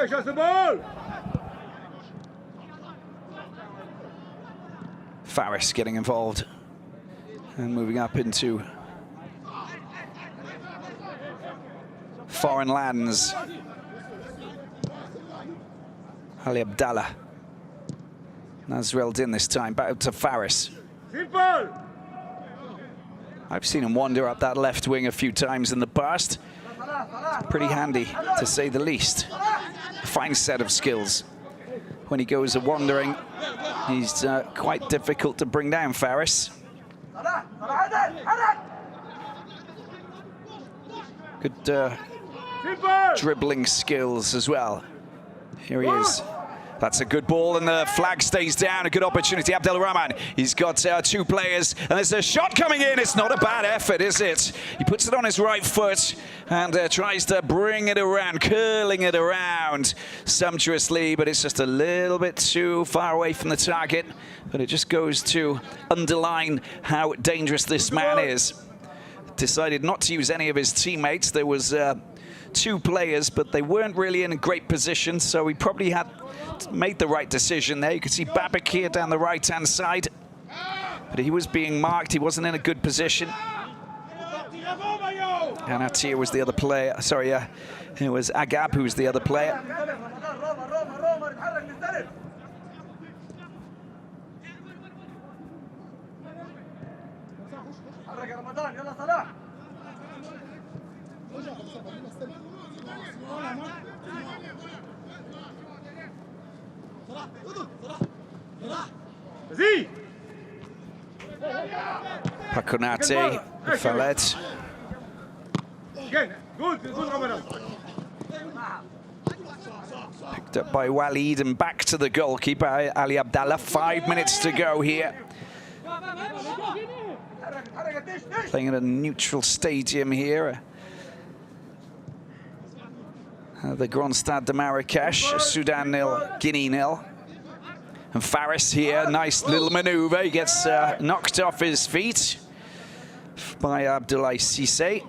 Just the ball. Faris getting involved and moving up into foreign lands. Ali Abdallah. Nasrel Din this time, back to Faris. Simple. I've seen him wander up that left wing a few times in the past. Pretty handy, to say the least. A fine set of skills. When he goes a-wandering, he's quite difficult to bring down, Faris. Good dribbling skills as well. Here he is. That's a good ball, and the flag stays down. A good opportunity. Abdelrahman, he's got two players, and there's a shot coming in. It's not a bad effort, is it? He puts it on his right foot and tries to bring it around, curling it around sumptuously, but it's just a little bit too far away from the target. But it just goes to underline how dangerous this man is. Decided not to use any of his teammates. There was two players, but they weren't really in a great position, so he probably had made the right decision there. You can see Babakir down the right-hand side, but he was being marked. He wasn't in a good position. And Atir was the other player. Sorry, it was Agab who was the other player. Paconate, Fallet. Picked up by Walid and back to the goalkeeper, Ali Abdallah. 5 minutes to go here. Playing at a neutral stadium here. The Grand Stade de Marrakesh, Sudan 0, Guinea 0. And Faris here, nice little maneuver. He gets knocked off his feet by Abdoulaye Cissé.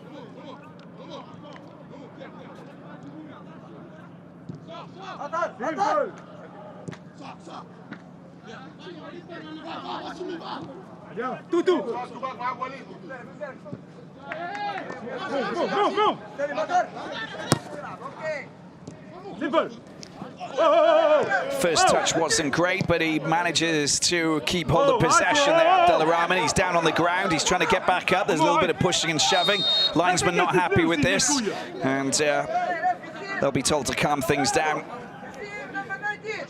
First touch wasn't great, but he manages to keep hold of possession there. Abdelrahman, he's down on the ground. He's trying to get back up. There's a little bit of pushing and shoving. Linesman not happy with this, and they'll be told to calm things down.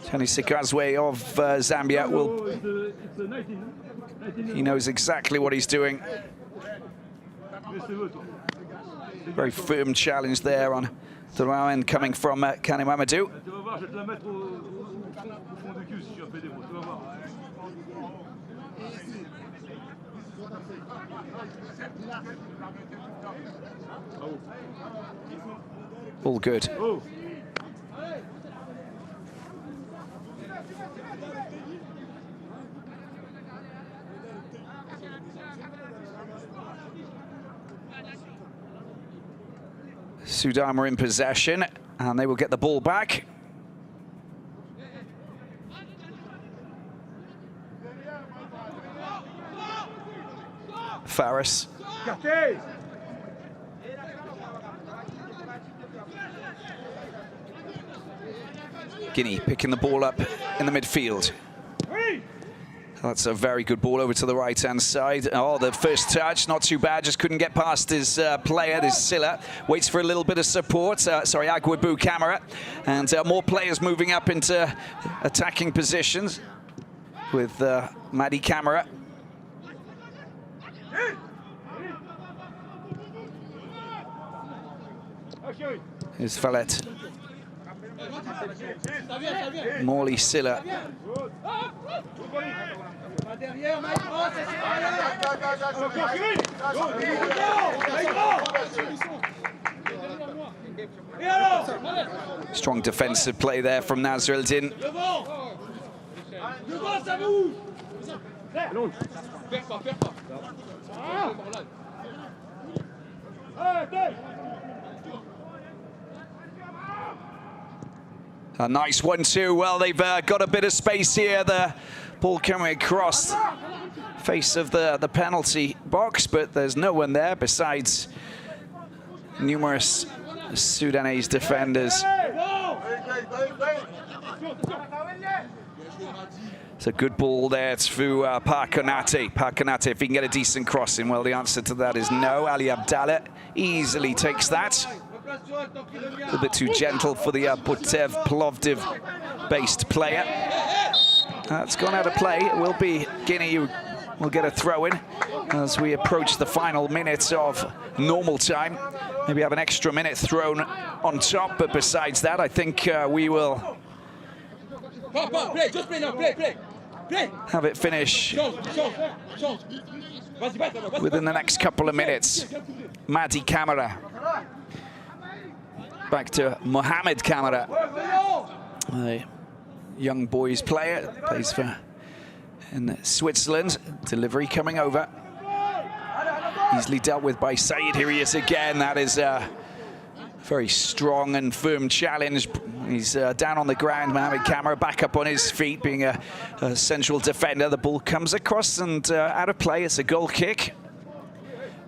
Tony Sikazwe of Zambia he knows exactly what he's doing. Very firm challenge there on the low end coming from Kane Mamadou. All good. Sudan were in possession, and they will get the ball back. Faris. Guinea picking the ball up in the midfield. That's a very good ball over to the right-hand side. Oh, the first touch, not too bad. Just couldn't get past his player, this Silla. Waits for a little bit of support. Sorry, Agwabu Camara. And more players moving up into attacking positions with Madi Camara. Here's Fallet. Morley Silla. Strong defensive play there from Nasr El-Din. A nice 1-2. Well, they've got a bit of space here. The ball coming across face of the penalty box, but there's no one there besides numerous Sudanese defenders. It's a good ball there to Parkonate. Parkonate, if he can get a decent crossing, well, the answer to that is no. Ali Abdallah easily takes that. A little bit too gentle for the Butev Plovdiv-based player. That's gone out of play. It will be Guinea who will get a throw-in as we approach the final minutes of normal time. Maybe have an extra minute thrown on top, but besides that, I think we will have it finish within the next couple of minutes. Madi Camara. Back to Mohamed Camara, a young boys player, plays for in Switzerland. Delivery coming over. Easily dealt with by Said. Here he is again. That is a very strong and firm challenge. He's down on the ground. Mohamed Camara back up on his feet, being a central defender. The ball comes across and out of play. It's a goal kick.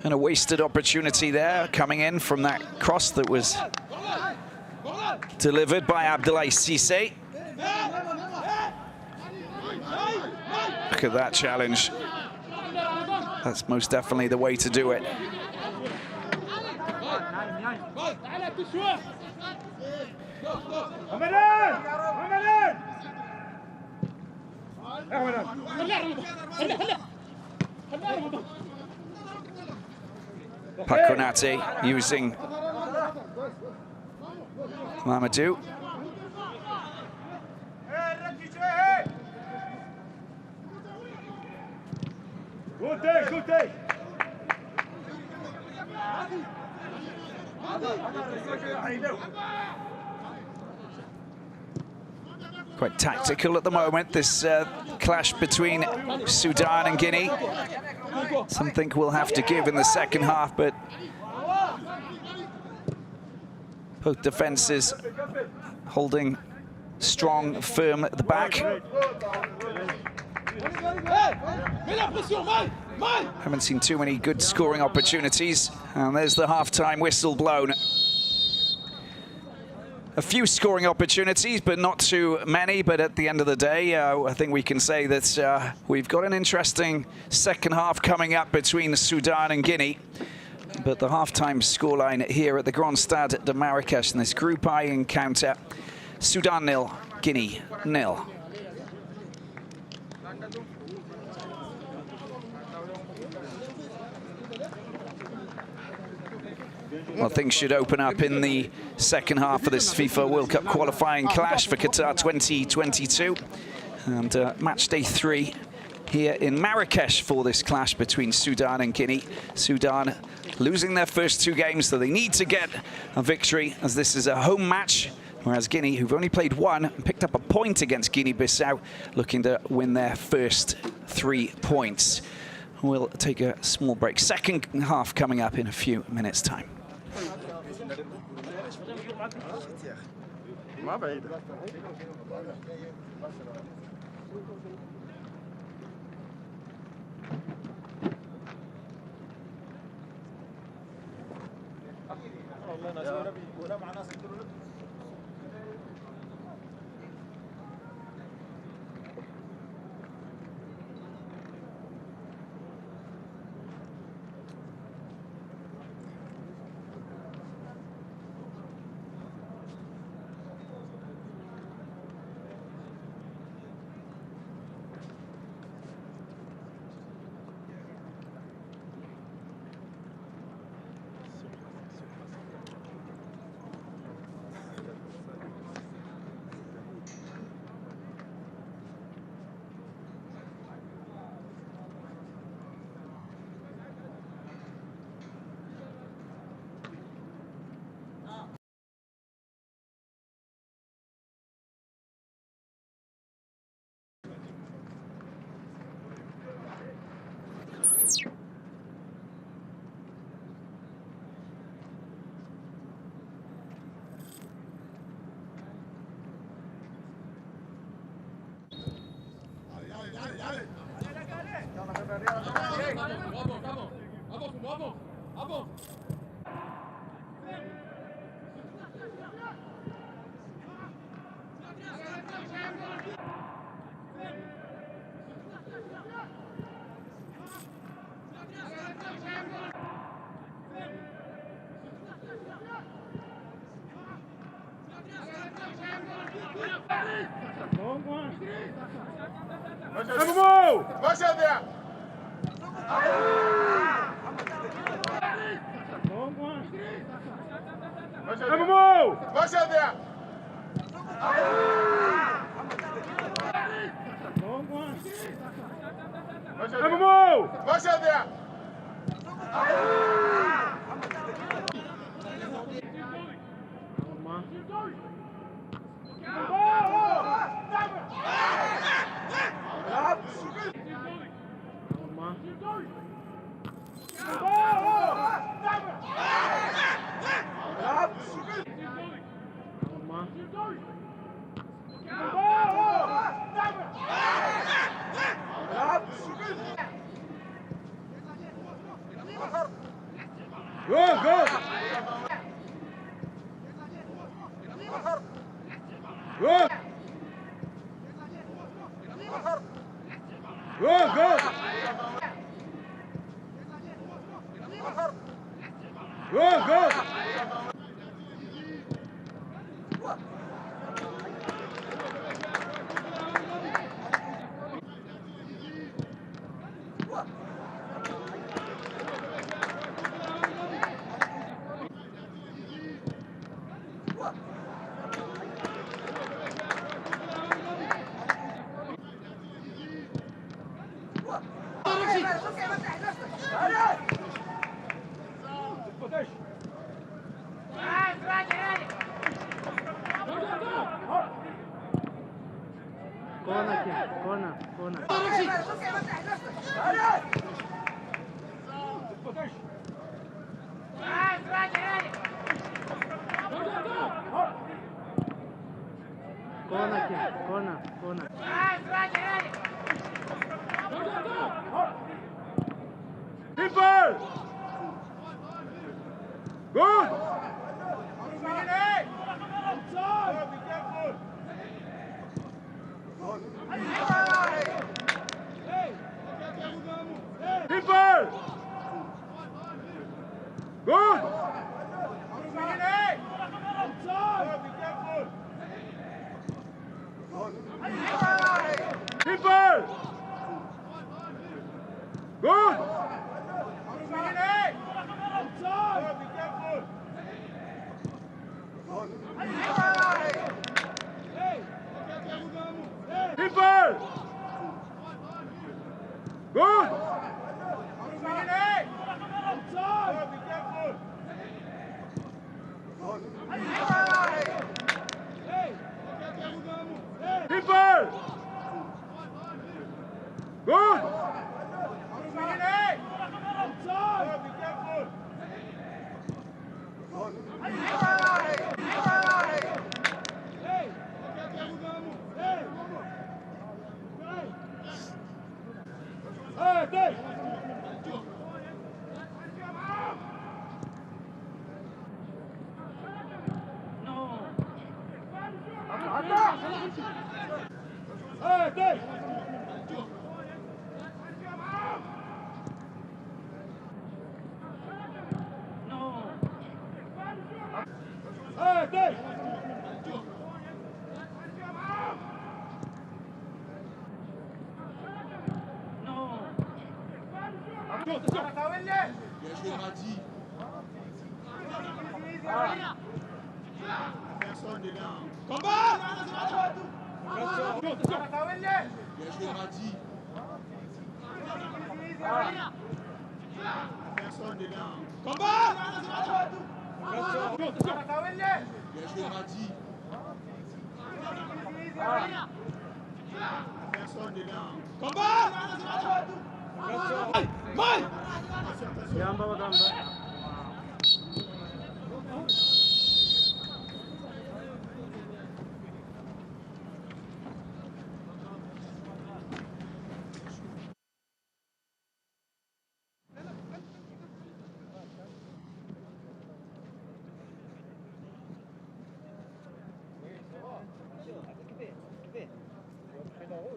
And a wasted opportunity there coming in from that cross that was delivered by Abdoulaye Cissé. Look at that challenge. That's most definitely the way to do it. Parkonate using Mamadou. Quite tactical at the moment, this clash between Sudan and Guinea. Something we'll have to give in the second half, but both defenses holding strong, firm at the back. Haven't seen too many good scoring opportunities, and there's the half-time whistle blown. A few scoring opportunities, but not too many. But at the end of the day, I think we can say that we've got an interesting second half coming up between Sudan and Guinea. But the half-time scoreline here at the Grand Stade de Marrakesh in this Group I encounter, Sudan 0, Guinea 0. Well, things should open up in the second half of this FIFA World Cup qualifying clash for Qatar 2022. And match day 3 here in Marrakesh for this clash between Sudan and Guinea. Sudan losing their first 2 games, so they need to get a victory as this is a home match. Whereas Guinea, who've only played 1, picked up a point against Guinea-Bissau, looking to win their first 3 points. We'll take a small break. Second half coming up in a few minutes' time.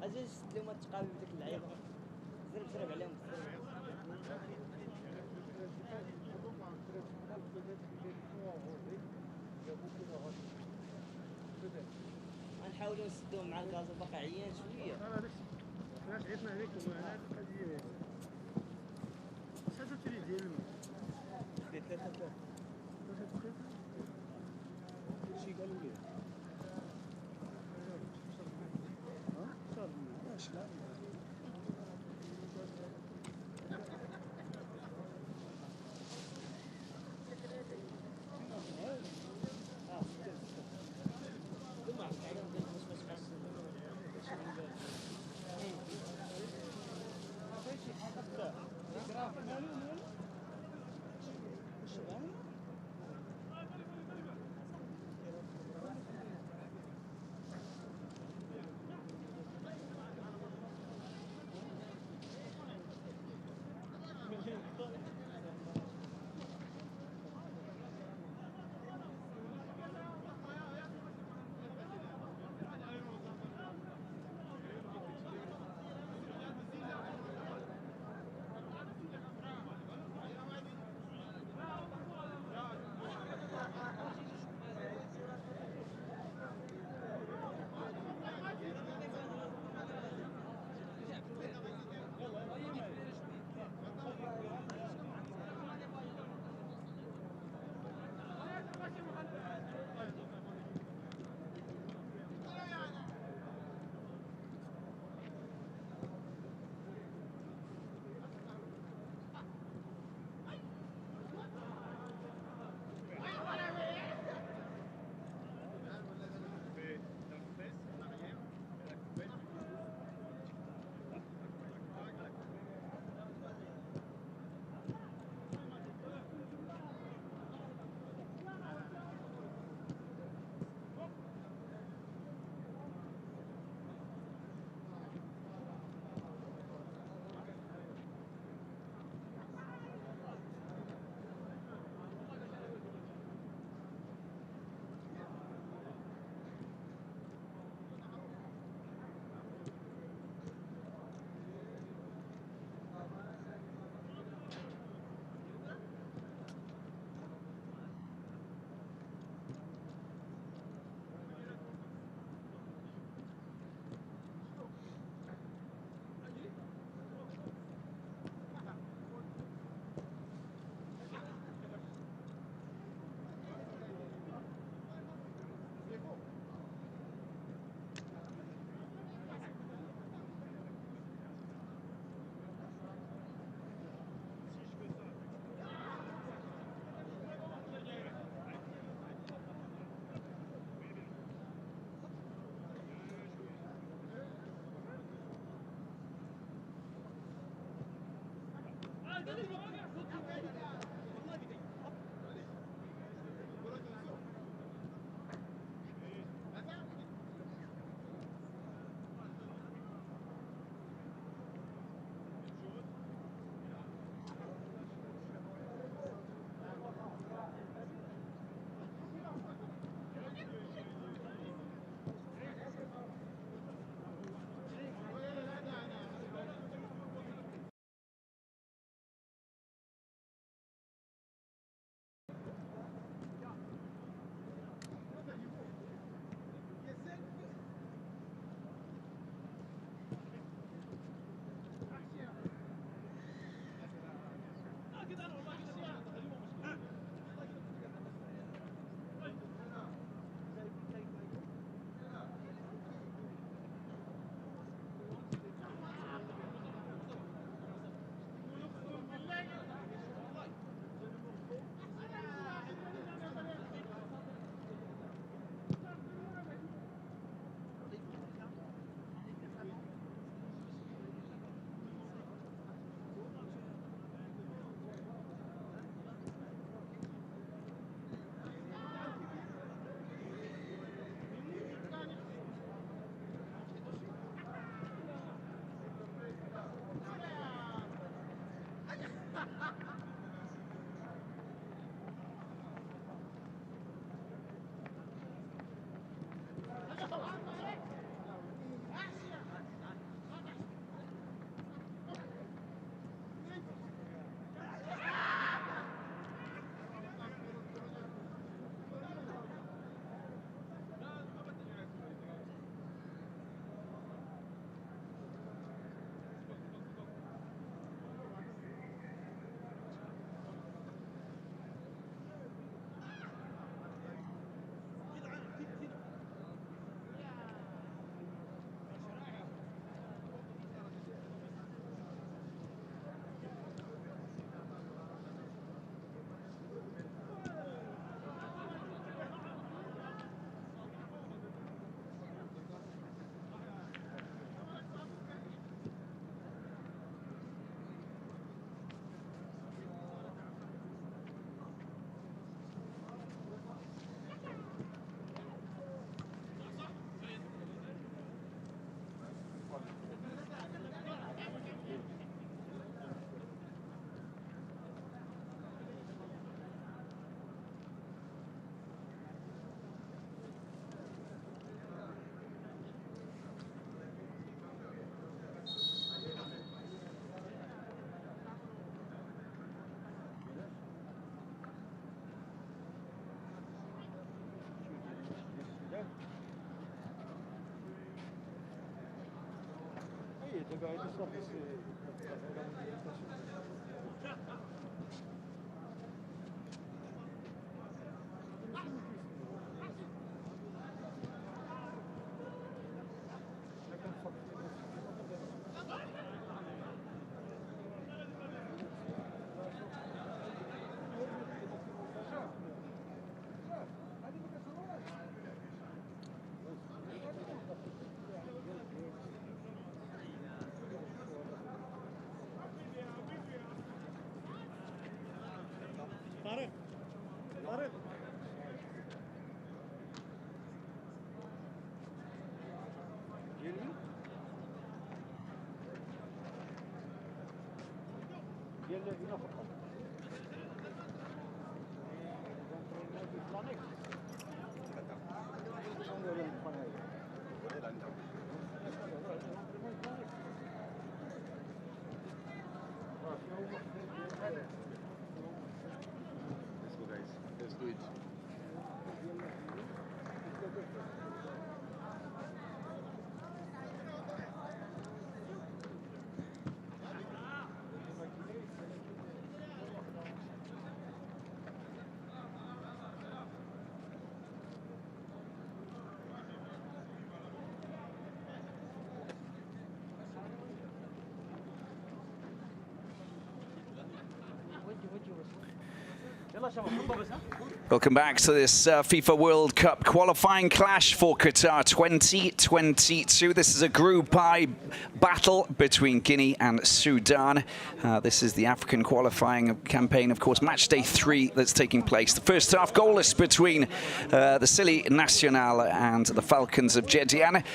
عزيز اليوم تقابل بديك اللعيبه زرب عليهم غنحاولوا نسدوهم مع الغاز باقي عيان شويه علاش عيطنا عليكم هذه القضيه شحال درتي لي ديال الماء؟ 3 شي قالوا لي Let's go, guys. Let's do it. Welcome back to this FIFA World Cup qualifying clash for Qatar 2022. This is a Group I battle between Guinea and Sudan. This is the African qualifying campaign, of course, match day 3 that's taking place. The first half goalless between the Silly Nacional and the Falcons of Jedian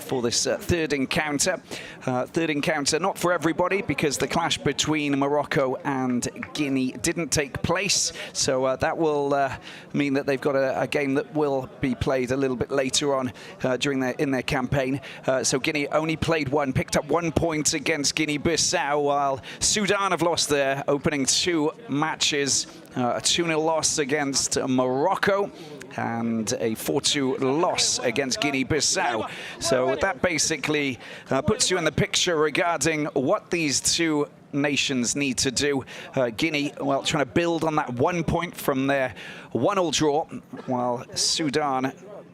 for this third encounter. Third encounter not for everybody because the clash between Morocco and Guinea didn't take place. So that will mean that they've got a game that will be played a little bit later on in their campaign. So Guinea only played one, picked up 1 point against Guinea-Bissau, while Sudan have lost their opening 2 matches. A 2-0 loss against Morocco and a 4-2 loss against Guinea-Bissau. So that basically puts you in the picture regarding what these two nations need to do. Guinea, well, trying to build on that 1 point from their 1-1 draw, while Sudan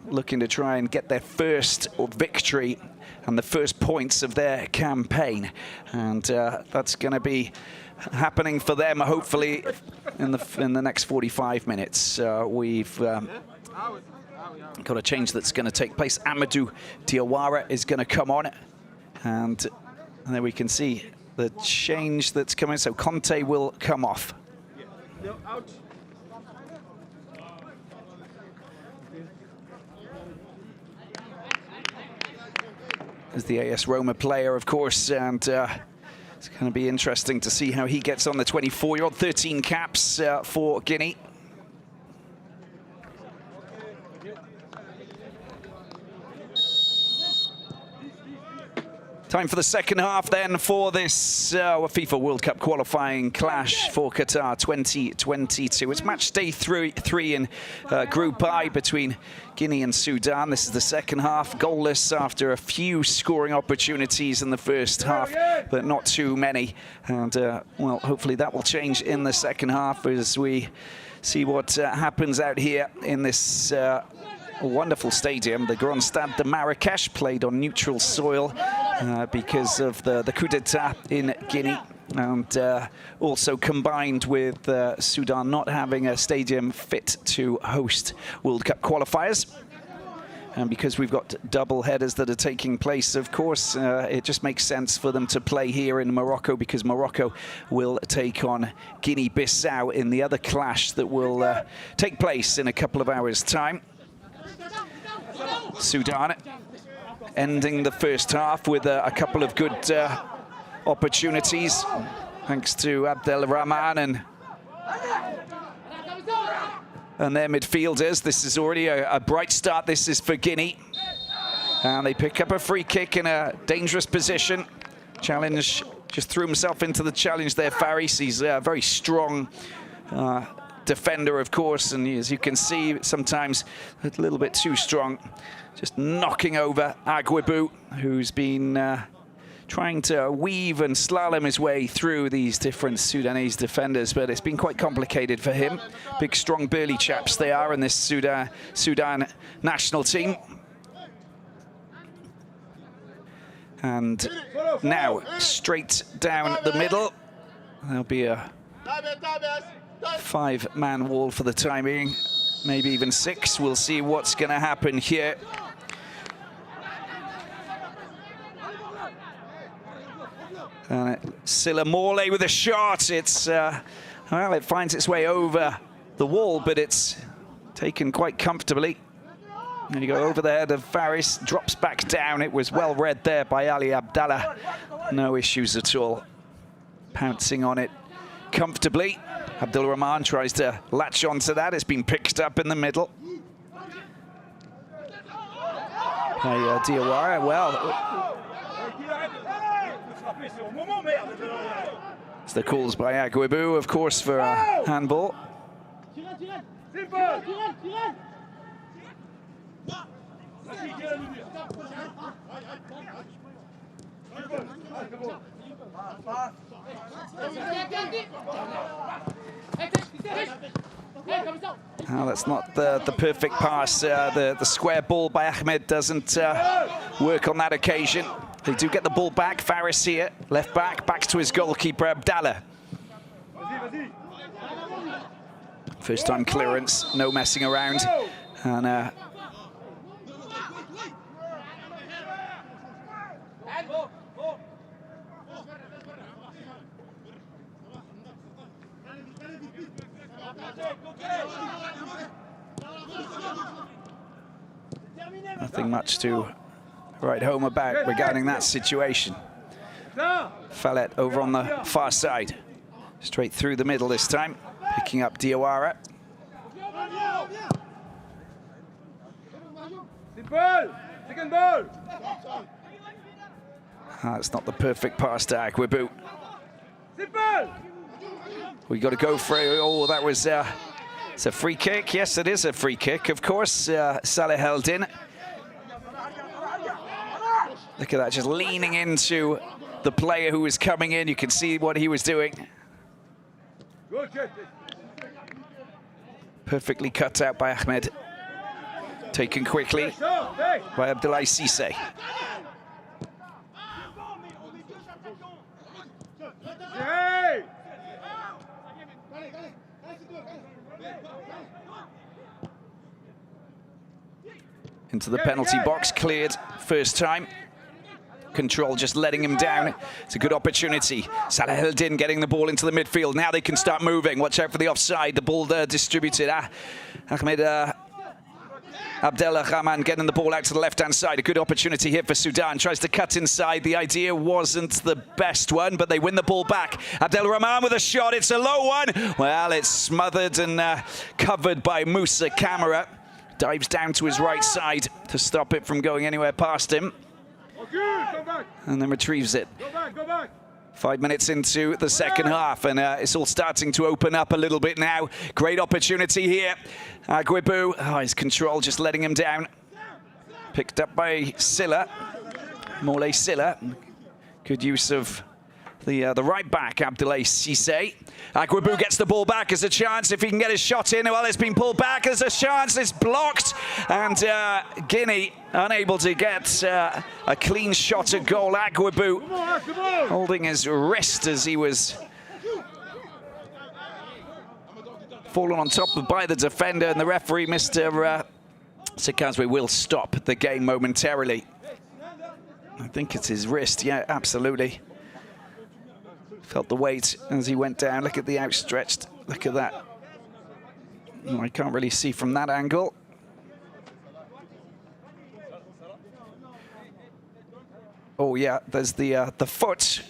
looking to try and get their first victory and the first points of their campaign. And that's going to be happening for them, hopefully, in the next 45 minutes. We've got a change that's going to take place. Amadou Diawara is going to come on, and there we can see the change that's coming. So Conte will come off. As the AS Roma player, of course, and It's going to be interesting to see how he gets on, the 24-year-old. 13 caps for Guinea. Time for the second half then for this FIFA World Cup qualifying clash for Qatar 2022. It's match day three in Group I between Guinea and Sudan. This is the second half, goalless after a few scoring opportunities in the first half, but not too many. And, well, hopefully that will change in the second half as we see what happens out here in this wonderful stadium. The Grand Stade de Marrakech, played on neutral soil because of the coup d'etat in Guinea, and also combined with Sudan not having a stadium fit to host World Cup qualifiers. And because we've got double headers that are taking place, of course, it just makes sense for them to play here in Morocco, because Morocco will take on Guinea-Bissau in the other clash that will take place in a couple of hours' time. Sudan ending the first half with a couple of good opportunities, thanks to Abdelrahman and their midfielders. This is already a bright start. This is for Guinea. And they pick up a free kick in a dangerous position. Challenge, just threw himself into the challenge there, Faris. He's a very strong defender, of course, and as you can see, sometimes a little bit too strong. Just knocking over Aguibu, who's been trying to weave and slalom his way through these different Sudanese defenders, but it's been quite complicated for him. Big, strong, burly chaps they are in this Sudan national team. And now, straight down the middle, there'll be a 5-man wall for the time being, maybe even 6. We'll see what's going to happen here. Silla Morley with a shot. It's well, it finds its way over the wall, but it's taken quite comfortably. There you go, over the head of Faris, drops back down. It was well read there by Ali Abdallah. No issues at all. Pouncing on it comfortably. Abdelrahman tries to latch onto that. It's been picked up in the middle. Diawara, well, it's the calls by Aguibu, of course, for a handball. Oh, that's not the perfect pass. The square ball by Ahmed doesn't work on that occasion. They do get the ball back. Faris here, left back to his goalkeeper, Abdallah. First time clearance, no messing around. And nothing much to write home about regarding that situation. Fallet over on the far side. Straight through the middle this time, picking up Diawara. That's not the perfect pass to Aguibu. We got to go for it. Oh, that was it's a free kick. Yes, it is a free kick, of course. Saleh Eldin. Look at that, just leaning into the player who was coming in. You can see what he was doing. Perfectly cut out by Ahmed. Taken quickly by Abdoulaye Cissé. Into the penalty box, cleared first time. Control just letting him down. It's a good opportunity. Saleh Eldin getting the ball into the midfield. Now they can start moving. Watch out for the offside. The ball distributed. Ahmed Abdelrahman getting the ball out to the left-hand side. A good opportunity here for Sudan. Tries to cut inside. The idea wasn't the best one, but they win the ball back. Abdelrahman with a shot. It's a low one. Well, it's smothered and covered by Moussa Camara. Dives down to his right side to stop it from going anywhere past him. And then retrieves it. Go back. 5 minutes into the second half, and it's all starting to open up a little bit now. Great opportunity here. Aguibu, his control just letting him down. Picked up by Silla, Morley Silla. Good use of the right back, Abdoulaye Cissé. Aguibu gets the ball back. There's a chance if he can get his shot in. Well, it's been pulled back. There's a chance. It's blocked. And Guinea unable to get a clean shot at goal. Aguibu holding his wrist as he was fallen on top of by the defender. And the referee, Mr. Sikazwe, will stop the game momentarily. I think it's his wrist. Yeah, absolutely. Felt the weight as he went down. Look at the outstretched. Look at that. Oh, I can't really see from that angle. Oh yeah, there's the foot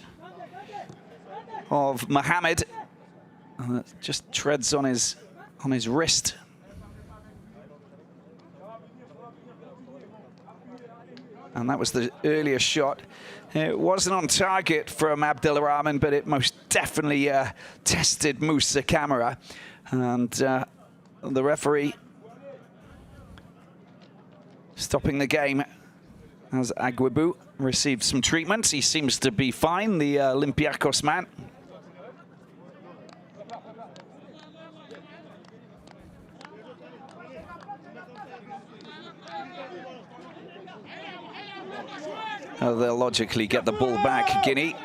of Mohammed. Just treads on his wrist. And that was the earlier shot. It wasn't on target from Abdelrahman, but it most definitely tested Moussa Camara. And the referee stopping the game as Aguibu received some treatment. He seems to be fine, the Olympiacos man. They'll logically get the ball back, Guinea.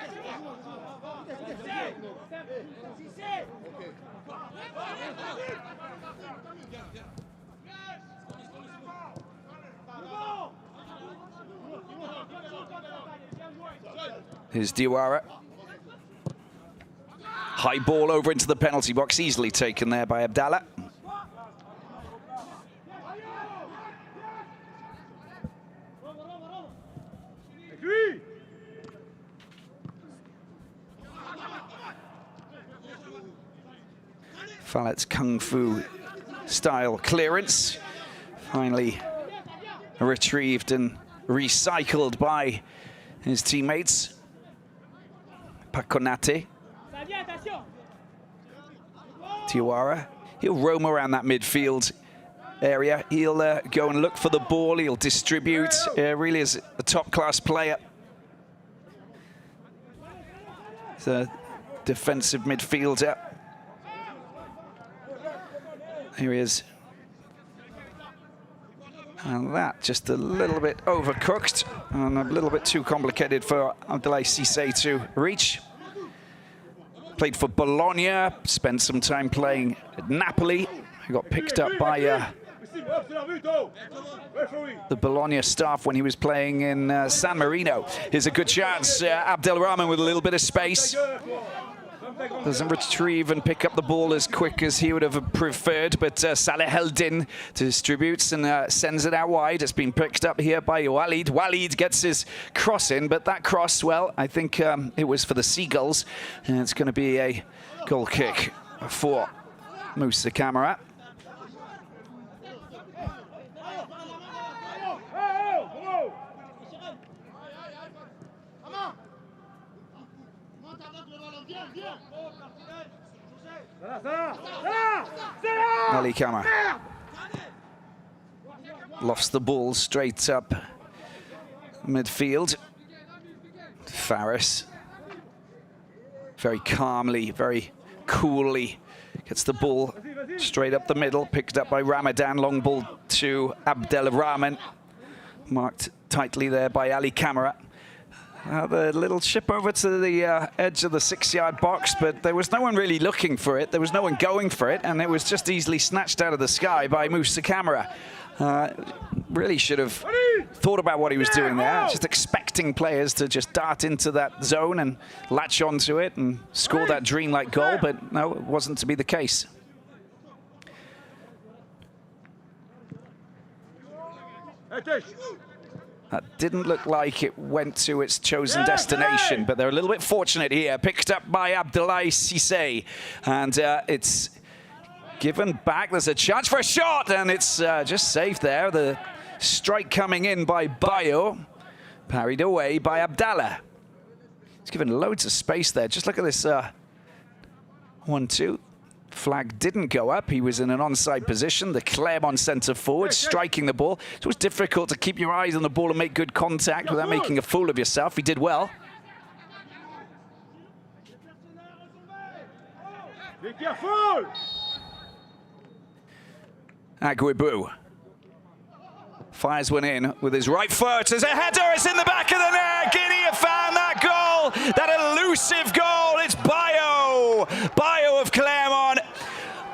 Here's Diawara. High ball over into the penalty box, easily taken there by Abdallah. Fallet's kung fu style clearance. Finally retrieved and recycled by his teammates. Pakonate. Diawara. He'll roam around that midfield area. He'll go and look for the ball. He'll distribute. Really is a top-class player. He's a defensive midfielder. Here he is. And that just a little bit overcooked and a little bit too complicated for Abdoulaye Cissé to reach. Played for Bologna, spent some time playing at Napoli. He got picked up by the Bologna staff when he was playing in San Marino. Here's a good chance. Abdelrahman with a little bit of space. Doesn't retrieve and pick up the ball as quick as he would have preferred, but Saleh Eldin distributes and sends it out wide. It's been picked up here by Walid. Walid gets his cross in, but that cross, well, I think it was for the Seagulls, and it's going to be a goal kick for Moussa Camara. Ali Camara lofts the ball straight up midfield. Faris very calmly, very coolly gets the ball straight up the middle, picked up by Ramadan. Long ball to Abdelrahman, marked tightly there by Ali Camara. The little chip over to the edge of the 6-yard box, but there was no one really looking for it. There was no one going for it, and it was just easily snatched out of the sky by Moussa Camara. Really should have thought about what he was doing there, just expecting players to just dart into that zone and latch onto it and score that dreamlike goal, but no, it wasn't to be the case. That didn't look like it went to its chosen destination, but they're a little bit fortunate here. Picked up by Abdoulaye Cissé, and it's given back. There's a chance for a shot, and it's just saved there. The strike coming in by Bayo, parried away by Abdallah. He's given loads of space there. Just look at this 1-2. Flag didn't go up. He was in an onside position. The Clermont centre forward striking the ball. It's always difficult to keep your eyes on the ball and make good contact without making a fool of yourself. He did well. Be careful! Aguibu fires one in with his right foot. There's a header. It's in the back of the net. Guinea have found that goal. That elusive goal. It's Bayo. Bayo of Clermont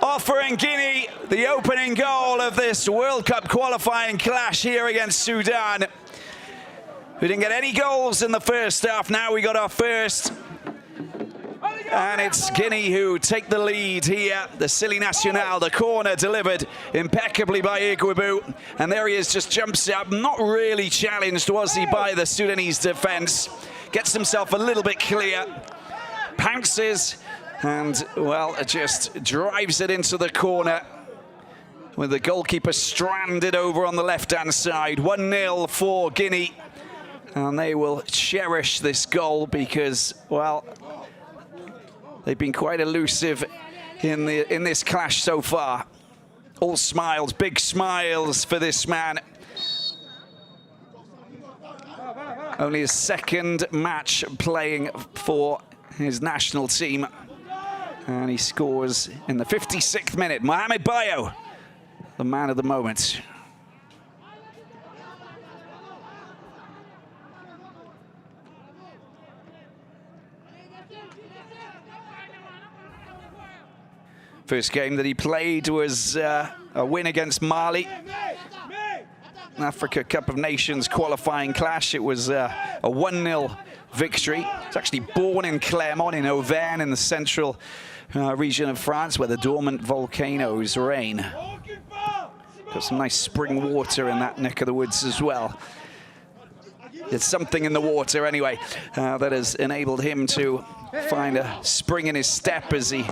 offering Guinea the opening goal of this World Cup qualifying clash here against Sudan. We didn't get any goals in the first half. Now we got our first. And it's Guinea who take the lead here. The Silly Nacional, the corner delivered impeccably by Aguibu. And there he is, just jumps up. Not really challenged, was he, by the Sudanese defence. Gets himself a little bit clear. Pounces and, well, just drives it into the corner with the goalkeeper stranded over on the left-hand side. 1-0 for Guinea. And they will cherish this goal because, well, they've been quite elusive in this clash so far. All smiles, big smiles for this man. Only his second match playing for his national team. And he scores in the 56th minute. Mohamed Bayo, the man of the moment. First game that he played was a win against Mali. An Africa Cup of Nations qualifying clash. It was a 1-0 victory. It's actually born in Clermont in Auvergne in the central region of France where the dormant volcanoes reign. Got some nice spring water in that neck of the woods as well. There's something in the water anyway that has enabled him to find a spring in his step as he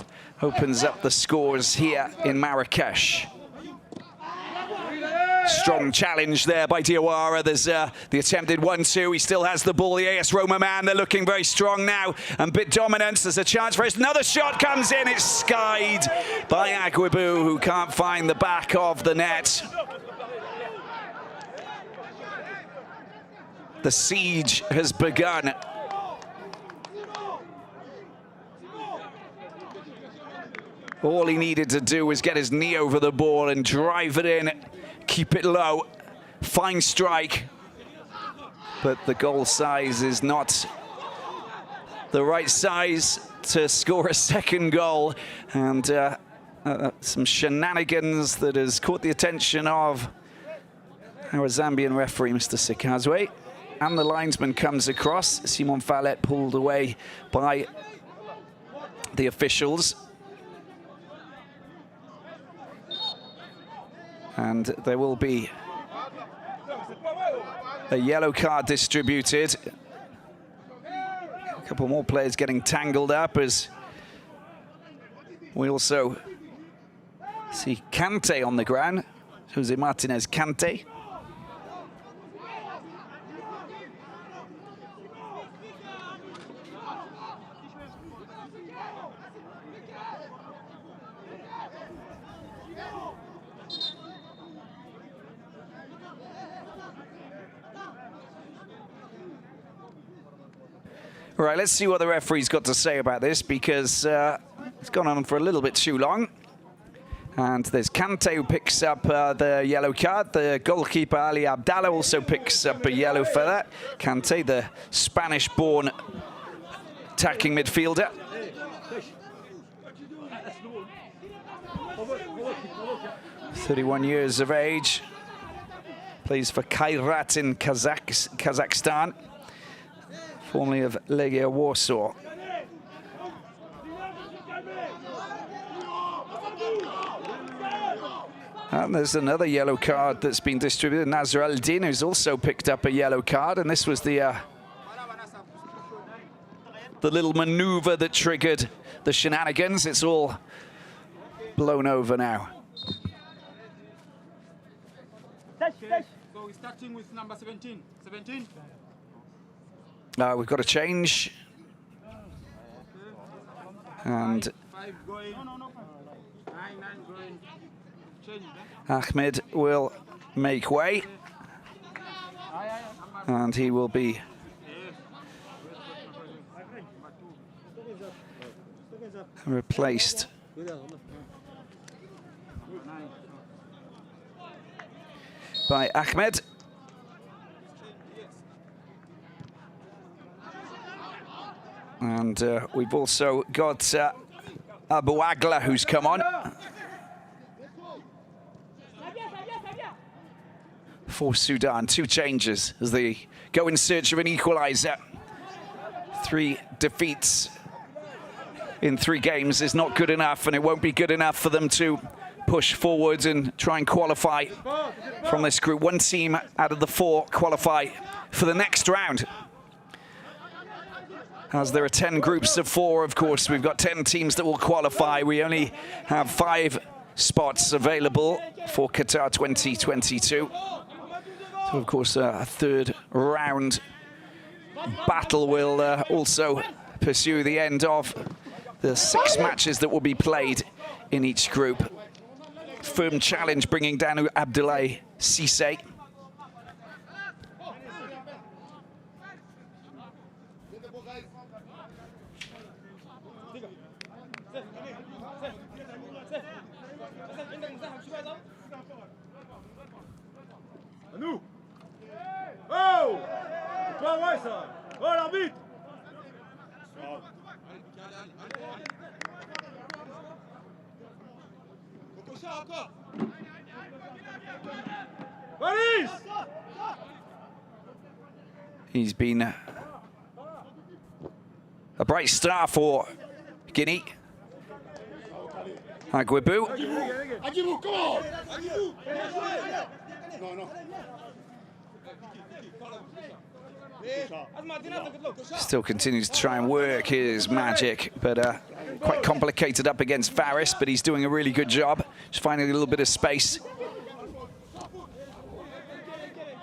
opens up the scores here in Marrakesh. Strong challenge there by Diawara. There's the attempted 1-2. He still has the ball. The AS Roma man, they're looking very strong now and bit dominant. There's a chance for it. Another shot comes in. It's skied by Aguibu, who can't find the back of the net. The siege has begun. All he needed to do was get his knee over the ball and drive it in, keep it low, fine strike. But the goal size is not the right size to score a second goal. And some shenanigans that has caught the attention of our Zambian referee, Mr. Sikazwe. And the linesman comes across. Simon Fallet pulled away by the officials. And there will be a yellow card distributed. A couple more players getting tangled up as we also see Kante on the ground. Jose Martinez Kante. Right, let's see what the referee's got to say about this because it's gone on for a little bit too long. And there's Kante who picks up the yellow card. The goalkeeper, Ali Abdallah, also picks up a yellow for that. Kante, the Spanish-born attacking midfielder. "31 years of age. Plays for Kairat in Kazakhstan. Formerly of Legia Warsaw. And there's another yellow card that's been distributed. Nasser al-Din, who's also picked up a yellow card, and this was the little maneuver that triggered the shenanigans. It's all blown over now. Okay, so we're starting with number 17. 17? We've got a change. And 5 going. No, 9 going. Change, Ahmed will make way. And he will be replaced by Ahmed. And we've also got Abu Agla, who's come on for Sudan. 2 changes as they go in search of an equaliser. 3 defeats in 3 games is not good enough, and it won't be good enough for them to push forward and try and qualify from this group. 1 team out of the 4 qualify for the next round. As there are 10 groups of 4, of course, we've got 10 teams that will qualify. We only have 5 spots available for Qatar 2022. So, of course, a 3rd round battle will also pursue the end of the 6 matches that will be played in each group. Firm challenge bringing down Abdoulaye Cissé. nous. Oh! Toi, ouais, ça. Oh, l'arbitre. Police! He's been a bright star for Guinea. Agwebu. Still continues to try and work his magic, but quite complicated up against Faris, but he's doing a really good job. Just finding a little bit of space.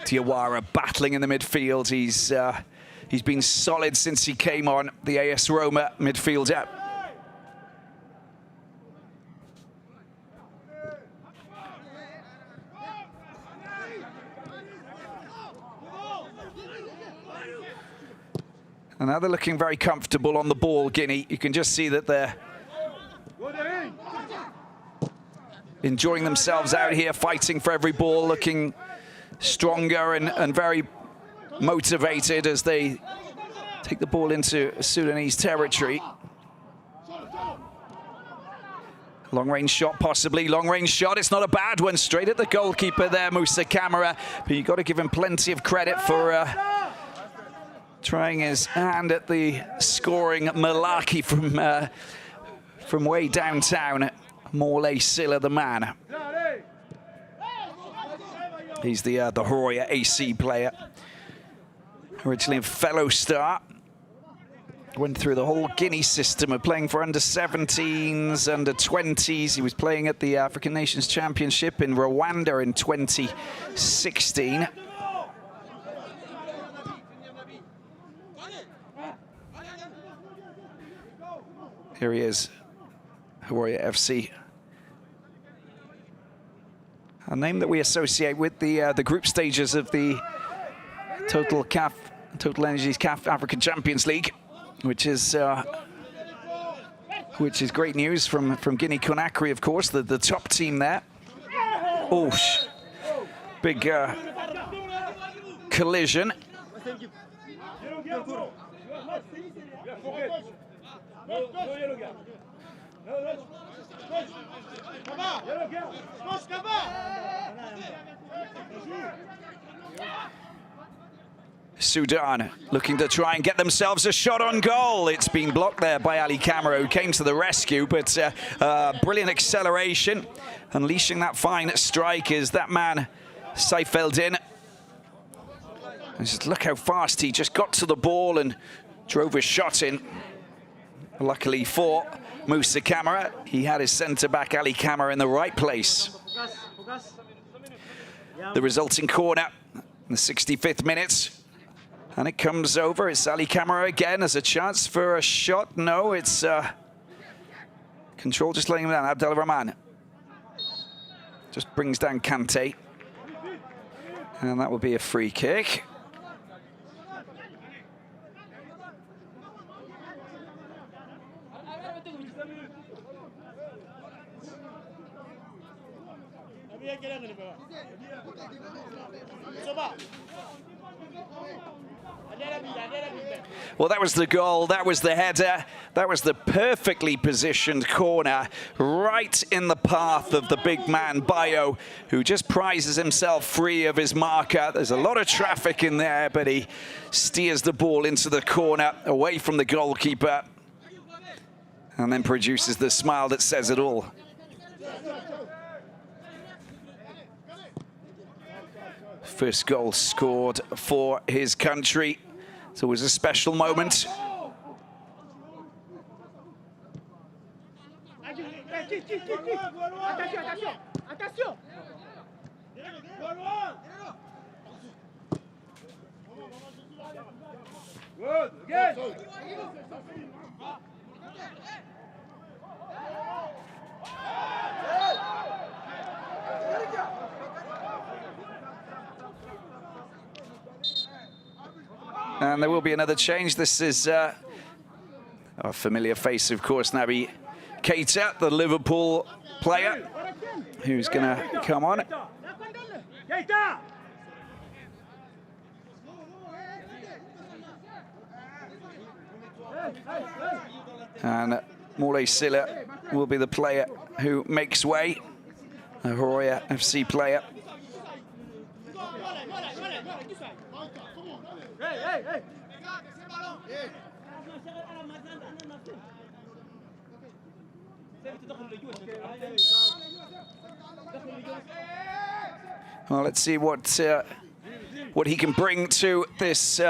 Diawara battling in the midfield. He's been solid since he came on, the AS Roma midfielder. And now they're looking very comfortable on the ball, Guinea. You can just see that they're enjoying themselves out here, fighting for every ball, looking stronger and very motivated as they take the ball into Sudanese territory. Long-range shot, possibly. Long-range shot. It's not a bad one. Straight at the goalkeeper there, Musa Camara. But you've got to give him plenty of credit for trying his hand at the scoring malarkey from way downtown. Morley Silla, the man. He's the Horoya AC player. Originally a fellow star. Went through the whole Guinea system of playing for under-17s, under-20s. He was playing at the African Nations Championship in Rwanda in 2016. Here he is, Horoya FC. A name that we associate with the group stages of the Total Energies CAF African Champions League, which is great news from Guinea-Conakry, of course, the top team there. Oh, big collision. Sudan looking to try and get themselves a shot on goal. It's been blocked there by Ali Camara, who came to the rescue, but brilliant acceleration, unleashing that fine strike is that man, Seifeldin. And just look how fast he just got to the ball and drove his shot in. Luckily for Musa Camara, he had his centre-back Ali Camara in the right place. The resulting corner in the 65th minute. And it comes over. It's Ali Camara again. There's a chance for a shot. No, it's control just letting him down. Abdel Rahman just brings down Kante. And that will be a free kick. Well, that was the goal, that was the header, that was the perfectly positioned corner right in the path of the big man, Bayo, who just prizes himself free of his marker. There's a lot of traffic in there, but he steers the ball into the corner, away from the goalkeeper, and then produces the smile that says it all. First goal scored for his country. So it was a special moment. And there will be another change. This is a familiar face, of course, Naby Keita, the Liverpool player, who's going to come on. And Morley Silla will be the player who makes way, a Horoya FC player. Well, let's see what he can bring to this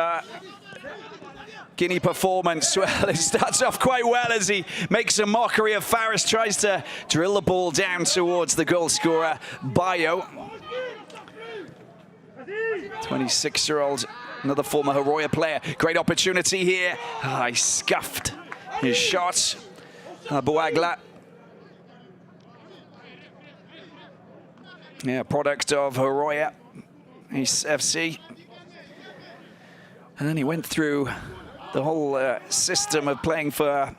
Guinea performance. Well, it starts off quite well as he makes a mockery of Faris, tries to drill the ball down towards the goal scorer, Bayo. 26-year-old, another former Horoya player. Great opportunity here. He scuffed his shot. Bouagla. Yeah, product of Horoya FC. And then he went through the whole system of playing for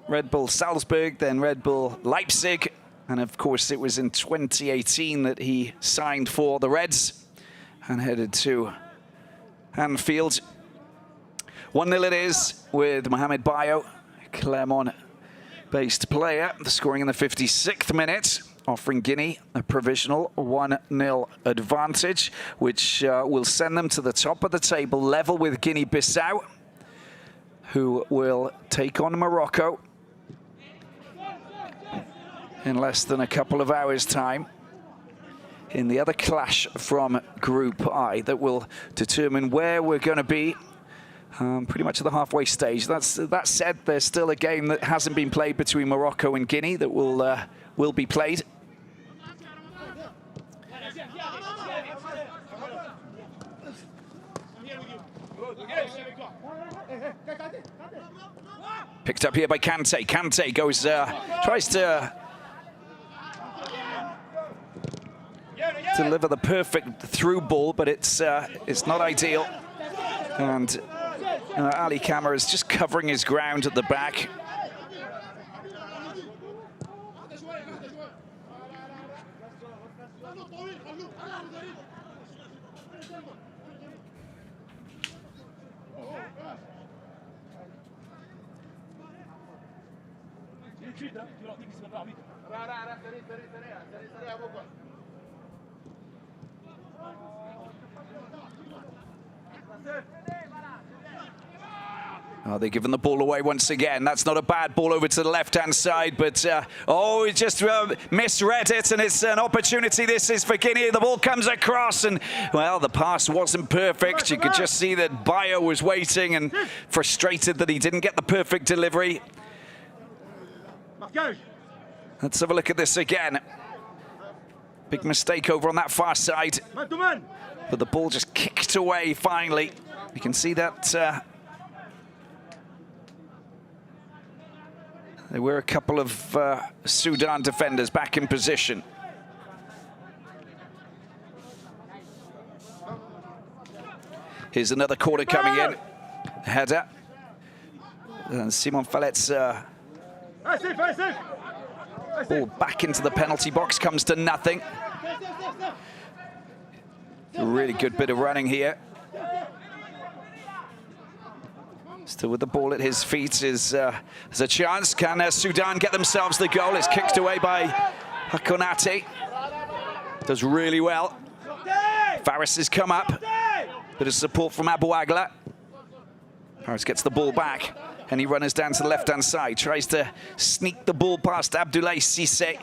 Red Bull Salzburg, then Red Bull Leipzig. And of course, it was in 2018 that he signed for the Reds and headed to Anfield. 1-0 it is with Mohamed Bayo, Clermont-based player, scoring in the 56th minute, offering Guinea a provisional 1-0 advantage, which will send them to the top of the table, level with Guinea-Bissau, who will take on Morocco in less than a couple of hours' time in the other clash from Group I that will determine where we're going to be pretty much at the halfway stage. That said, there's still a game that hasn't been played between Morocco and Guinea that will be played. Picked up here by Kante. Kante goes, tries to deliver the perfect through ball, but it's not ideal. And Ali Camara is just covering his ground at the back. Oh, they're giving the ball away once again. That's not a bad ball over to the left-hand side, but he just misread it, and it's an opportunity. This is for Guinea. The ball comes across, and, well, the pass wasn't perfect. You could just see that Bayo was waiting and frustrated that he didn't get the perfect delivery. Let's have a look at this again. Big mistake over on that far side. But the ball just kicked away finally. You can see that there were a couple of Sudan defenders back in position. Here's another corner coming in. Header. And Simon Fallet's ball back into the penalty box, comes to nothing. A really good bit of running here. Still with the ball at his feet there's a chance. Can Sudan get themselves the goal? It's kicked away by Hakonate. Does really well. Faris has come up. Bit of support from Abu Agla. Faris gets the ball back. And he runners down to the left-hand side. Tries to sneak the ball past Abdoulaye Cissé.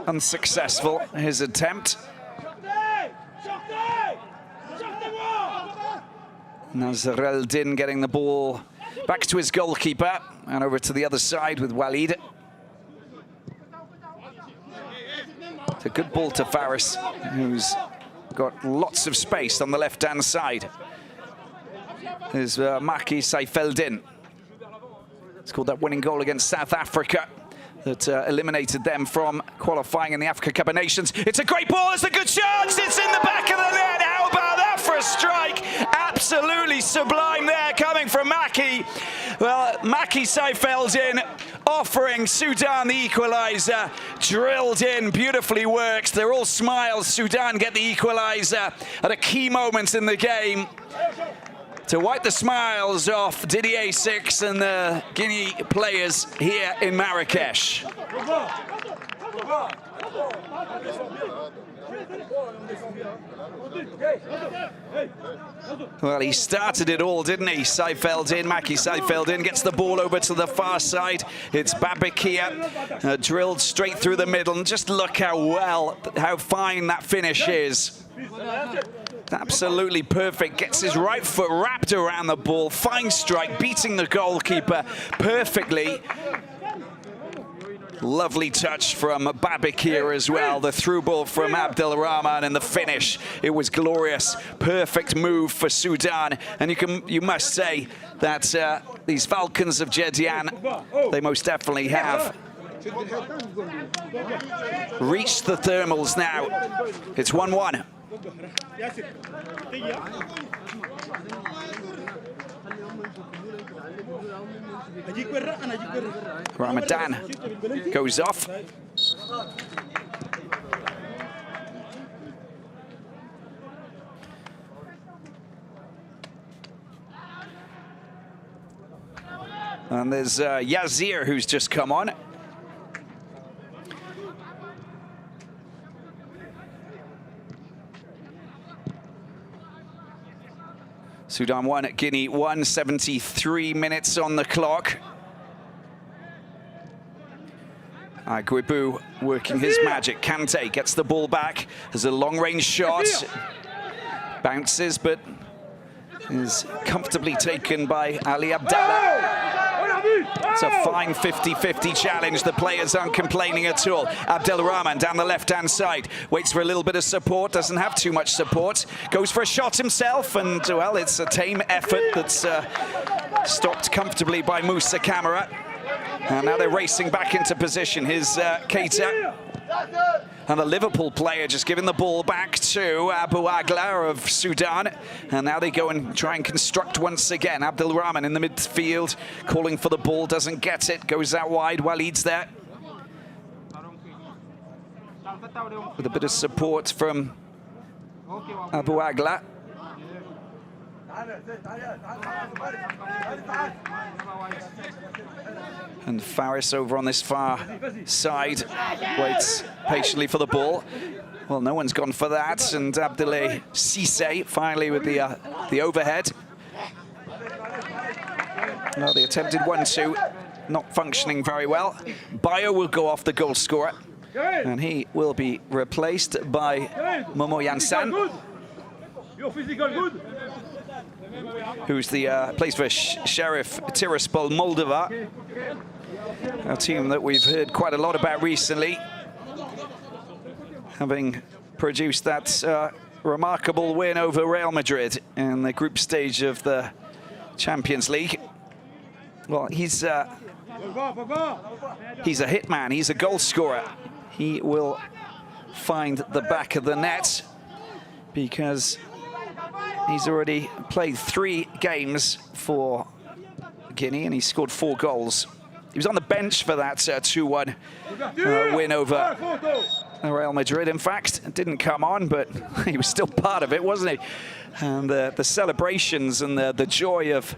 Unsuccessful, his attempt. Nazar El-Din getting the ball back to his goalkeeper and over to the other side with Walid. It's a good ball to Faris, who's got lots of space on the left-hand side. There's Maki Saifeldin. Scored that winning goal against South Africa that eliminated them from qualifying in the Africa Cup of Nations. It's a great ball, it's a good chance, it's in the back of the net. How about that for a strike? Absolutely sublime there coming from Maki. Well, Maki Saifeldin offering Sudan the equaliser. Drilled in, beautifully worked. They're all smiles. Sudan get the equaliser at a key moment in the game to wipe the smiles off Didier Six and the Guinea players here in Marrakesh. Well, he started it all, didn't he? Saifeldin, Maki Saifeldin gets the ball over to the far side. It's Babakia, drilled straight through the middle. And just look how fine that finish is. Absolutely perfect, gets his right foot wrapped around the ball, fine strike, beating the goalkeeper perfectly. Lovely touch from Babakia as well, the through ball from Abdelrahman, and the finish, it was glorious. Perfect move for Sudan, and you must say that these Falcons of Jedian, they most definitely have reached the thermals now. It's 1-1. Ramadan goes off. And there's Yazir who's just come on. Sudan 1 at Guinea 1, 73 minutes on the clock. Guibu working his magic. Kante gets the ball back. There's a long-range shot. Bounces, but is comfortably taken by Ali Abdallah. It's a fine 50-50 challenge. The players aren't complaining at all. Abdelrahman down the left-hand side. Waits for a little bit of support. Doesn't have too much support. Goes for a shot himself. And, well, it's a tame effort that's stopped comfortably by Moussa Camara. And now they're racing back into position. Here's Keita. And the Liverpool player just giving the ball back to Abu Agla of Sudan. And now they go and try and construct once again. Abdelrahman in the midfield, calling for the ball, doesn't get it, goes out wide. Walid's there. With a bit of support from Abu Agla. And Faris over on this far side waits patiently for the ball. Well, no one's gone for that. And Abdoulaye Cissé finally with the the overhead. Well, the attempted 1-2, not functioning very well. Bayo will go off the goal scorer, and he will be replaced by Momo Yansan, who's the plays for Sheriff Tiraspol Moldova, a team that we've heard quite a lot about recently, having produced that remarkable win over Real Madrid in the group stage of the Champions League. Well, he's a hitman, he's a goal scorer. He will find the back of the net because he's already played 3 games for Guinea and he scored 4 goals. He was on the bench for that 2-1 win over Real Madrid. In fact, it didn't come on, but he was still part of it, wasn't he? And the celebrations and the joy of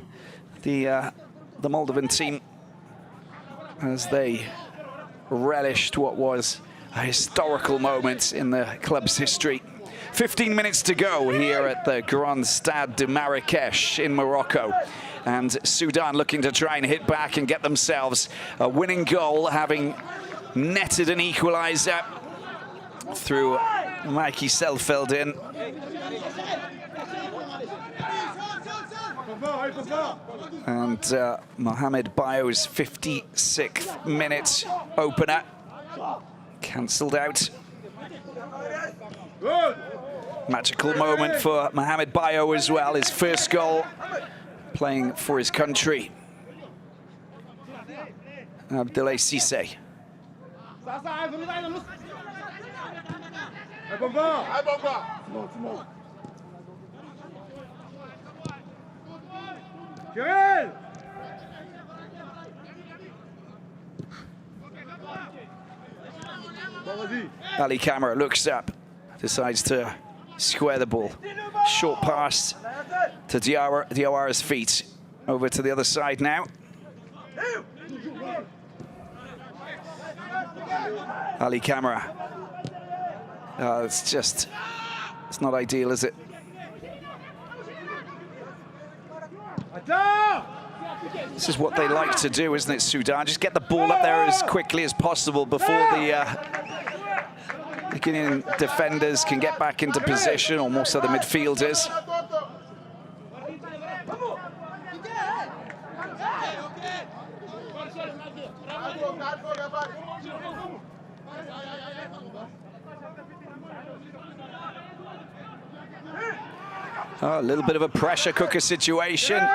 the Moldovan team as they relished what was a historical moment in the club's history. 15 minutes to go here at the Grand Stade de Marrakech in Morocco. And Sudan looking to try and hit back and get themselves a winning goal, having netted an equaliser through Mikey Selfeldin. And Mohamed Bayo's 56th minute opener cancelled out. Magical moment for Mohamed Bayo as well, his first goal playing for his country. Abdoulaye Cissé. Ali Camara looks up, decides to square the ball. Short pass to Diawara's feet. Over to the other side now. Ali Camara. It's not ideal, is it? This is what they like to do, isn't it, Sudan? Just get the ball up there as quickly as possible before the Guinean defenders can get back into position, or more so the midfielders. Oh, a little bit of a pressure cooker situation.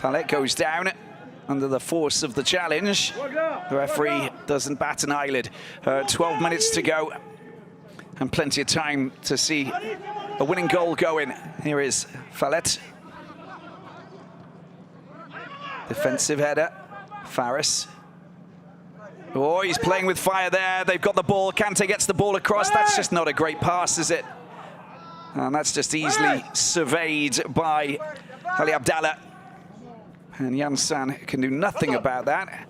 Fallet goes down under the force of the challenge. The referee doesn't bat an eyelid. 12 minutes to go and plenty of time to see a winning goal going. Here is Fallet. Defensive header, Faris. Oh, he's playing with fire there. They've got the ball. Kante gets the ball across. That's just not a great pass, is it? And that's just easily surveyed by Ali Abdallah. And Yansan can do nothing about that.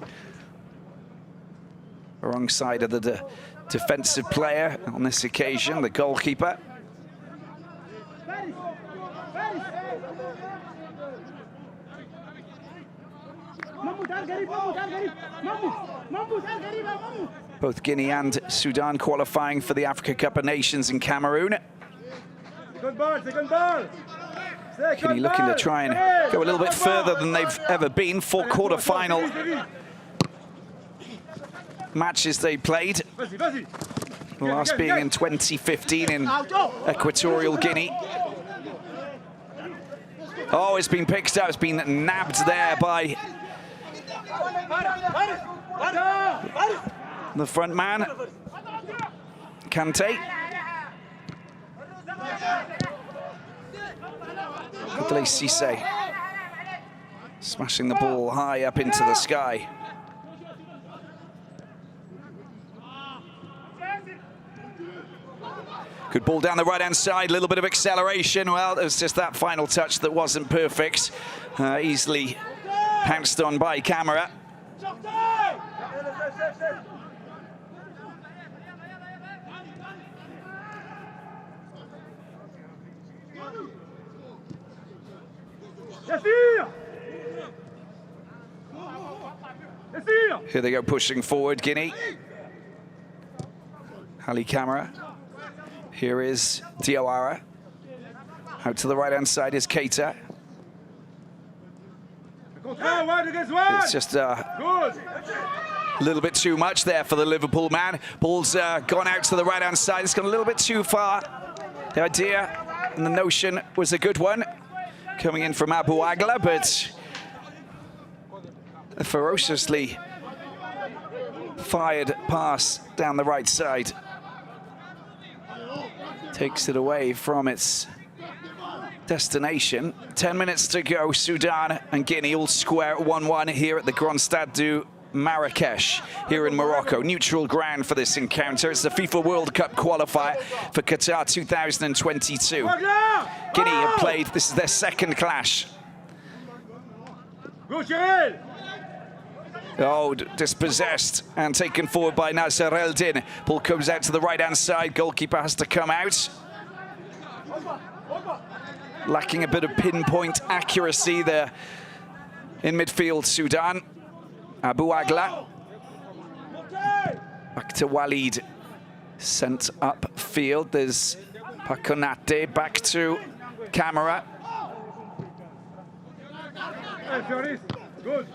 Wrong side of the defensive player on this occasion, the goalkeeper. Both Guinea and Sudan qualifying for the Africa Cup of Nations in Cameroon. Guinea looking to try and go a little bit further than they've ever been. 4 quarter-final matches they played. The last being in 2015 in Equatorial Guinea. Oh, it's been picked up. It's been nabbed there by the front man, Kante. Abdoulaye Cissé smashing the ball high up into the sky. Good ball down the right-hand side, a little bit of acceleration. Well, it was just that final touch that wasn't perfect. Easily pounced on by Camara. Here they go, pushing forward, Guinea. Ali Camara. Here is Diawara. Out to the right-hand side is Keita. It's just a little bit too much there for the Liverpool man. Ball's gone out to the right-hand side. It's gone a little bit too far. The idea and the notion was a good one, coming in from Abu Agla, but a ferociously fired pass down the right side takes it away from its destination. 10 minutes to go. Sudan and Guinea all square at 1-1 here at the Grand Stade du Marrakesh here in Morocco. Neutral ground for this encounter. It's the FIFA World Cup qualifier for Qatar 2022. Guinea have played, this is their second clash. Oh, dispossessed and taken forward by Nasser El-Din. Ball comes out to the right-hand side. Goalkeeper has to come out. Lacking a bit of pinpoint accuracy there in midfield, Sudan. Abu Agla. Back to Walid. Sent upfield. There's Pakonate. Back to Camara. Good.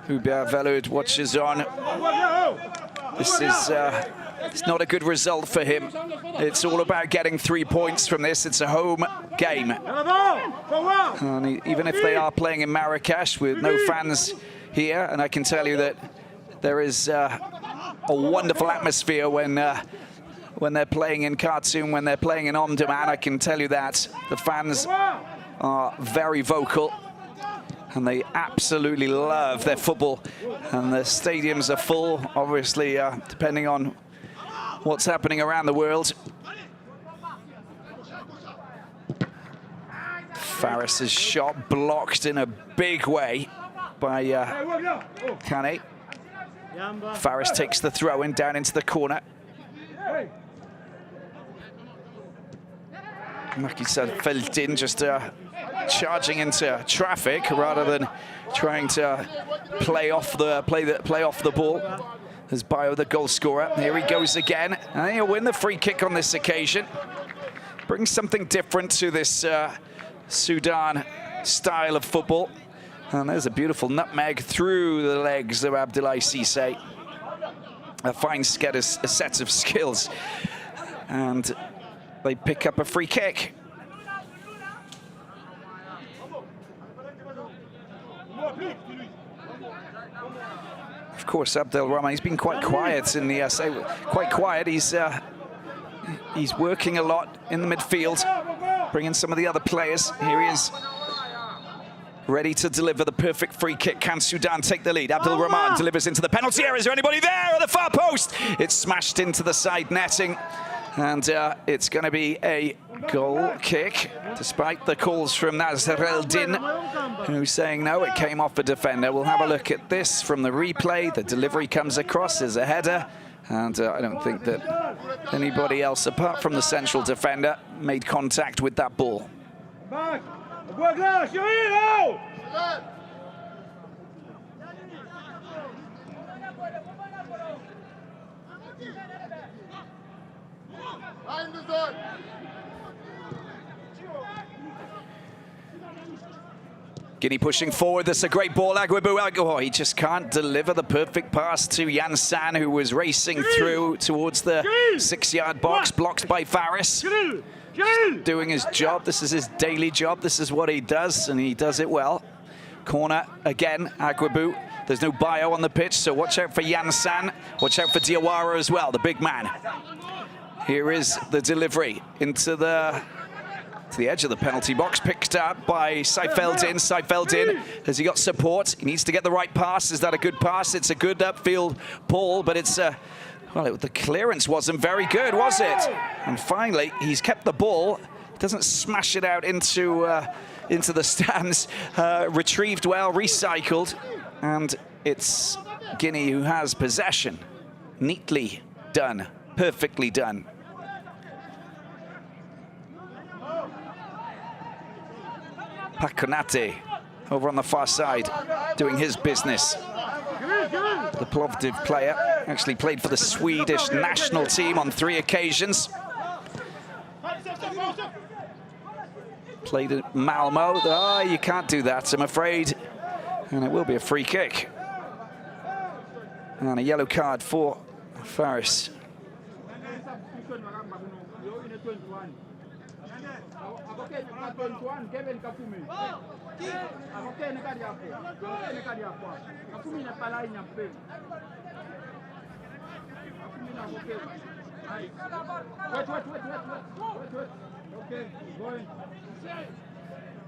Hubert Velud watches on. This is it's not a good result for him. It's all about getting 3 points from this. It's a home game. And even if they are playing in Marrakesh with no fans here, and I can tell you that there is a wonderful atmosphere when they're playing in Khartoum, when they're playing in Omdurman. I can tell you that the fans are very vocal and they absolutely love their football, and the stadiums are full, obviously, depending on what's happening around the world. Faris's shot blocked in a big way by Kane. Faris takes the throw in down into the corner. Makisa Feldin just charging into traffic rather than trying to play off the ball. There's Bayo, the goal scorer. Here he goes again, and he'll win the free kick on this occasion. Brings something different to this Sudan style of football. And there's a beautiful nutmeg through the legs of Abdoulaye Cissé. A fine set of skills. And they pick up a free kick. Of course, Abdel Rahman, he's been quite quiet in the quite quiet. He's working a lot in the midfield, bringing some of the other players. Here he is, ready to deliver the perfect free kick. Can Sudan take the lead? Abdel Rahman delivers into the penalty area. Is there anybody there at the far post? It's smashed into the side netting, and it's going to be a goal kick, despite the calls from Nasser El-Din, who's saying no, it came off a defender. We'll have a look at this from the replay. The delivery comes across as a header, and I don't think that anybody else, apart from the central defender, made contact with that ball. Guinea pushing forward. That's a great ball. Agwebu, oh, he just can't deliver the perfect pass to Yansan, who was racing through towards the 6-yard box, blocked by Faris. Doing his job. This is his daily job. This is what he does, and he does it well. Corner again, Agwebu. There's no Bayo on the pitch, so watch out for Yansan. Watch out for Diawara as well, the big man. Here is the delivery into the edge of the penalty box, picked up by Saif El-Din. Saif El-Din, has he got support? He needs to get the right pass. Is that a good pass? It's a good upfield ball, but it's well, the clearance wasn't very good, was it? And finally, he's kept the ball. Doesn't smash it out into the stands. Retrieved well, recycled, and it's Guinea, who has possession. Neatly done, perfectly done. Pakonate over on the far side, doing his business. The Plovdiv player actually played for the Swedish national team on 3 occasions. Played at Malmo. Oh, you can't do that, I'm afraid. And it will be a free kick. And a yellow card for Faris.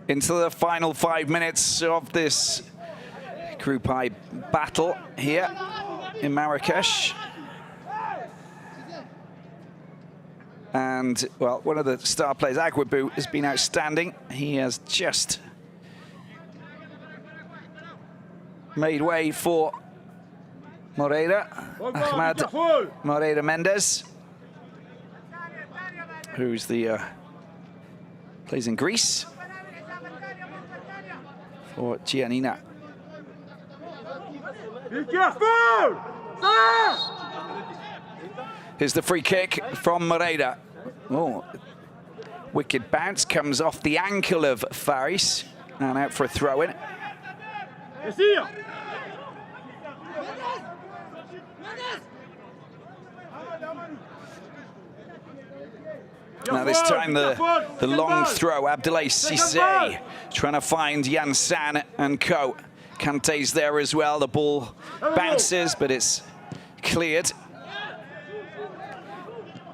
Into the final 5 minutes of this Group I battle here in Marrakesh. And, well, one of the star players, Agwabu, has been outstanding. He has just made way for Moreira, Ahmad Moreira Mendes, who's the plays in Greece for Giannina. Here's the free kick from Moreira. Oh, wicked bounce, comes off the ankle of Faris and out for a throw-in. Now this time the long throw, Abdoulaye Cissé trying to find Yansan and co. Kante's there as well, the ball bounces, but it's cleared.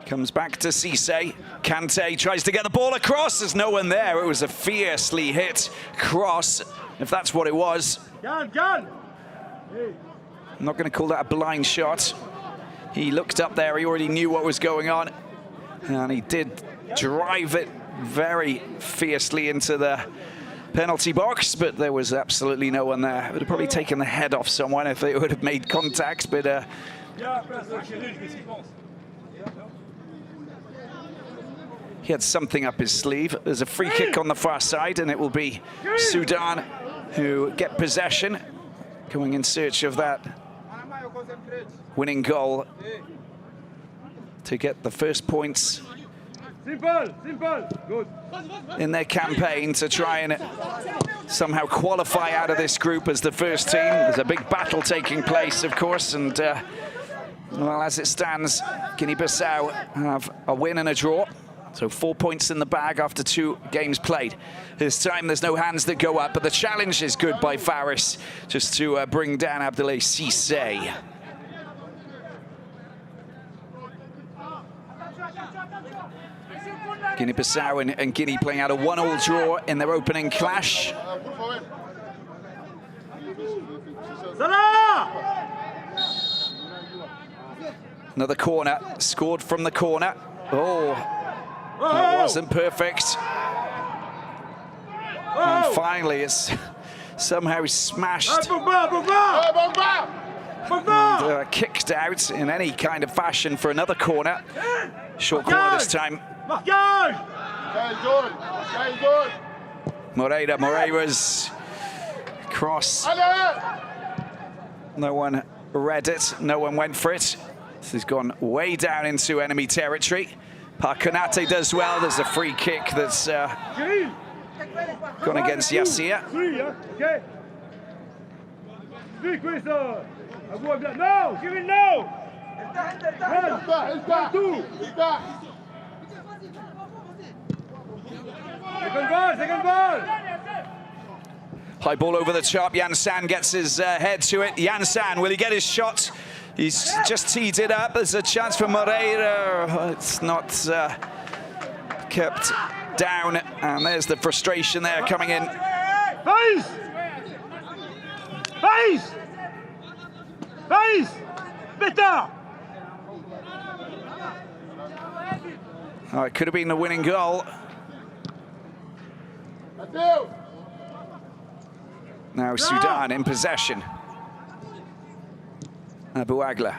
Comes back to Cissé. Kante tries to get the ball across. There's no one there. It was a fiercely hit cross, if that's what it was. I'm not going to call that a blind shot. He looked up there. He already knew what was going on. And he did drive it very fiercely into the penalty box, but there was absolutely no one there. It would have probably taken the head off someone if they would have made contact, but he had something up his sleeve. There's a free kick on the far side, and it will be Sudan who get possession, going in search of that winning goal to get the first points in their campaign to try and somehow qualify out of this group as the first team. There's a big battle taking place, of course, and well, as it stands, Guinea-Bissau have a win and a draw. So 4 points in the bag after 2 games played. This time there's no hands that go up, but the challenge is good by Faris just to bring down Abdoulaye Cissé. Guinea-Bissau and Guinea playing out a 1-1 draw in their opening clash. Another corner, scored from the corner. Oh, that wasn't perfect. And finally, it's somehow smashed and kicked out in any kind of fashion for another corner. Short corner this time. Moreira's cross. No one read it, no one went for it. This has gone way down into enemy territory. Pakonate does well. There's a free kick that's gone against Yassir. No, give it now. Second ball. High ball over the top. Yansan gets his head to it. Yansan, will he get his shot? He's just teed it up. There's a chance for Moreira. It's not kept down. And there's the frustration there coming in. Face! Face! Face! Better! Oh, it could have been the winning goal. Now Sudan in possession. Abu Agla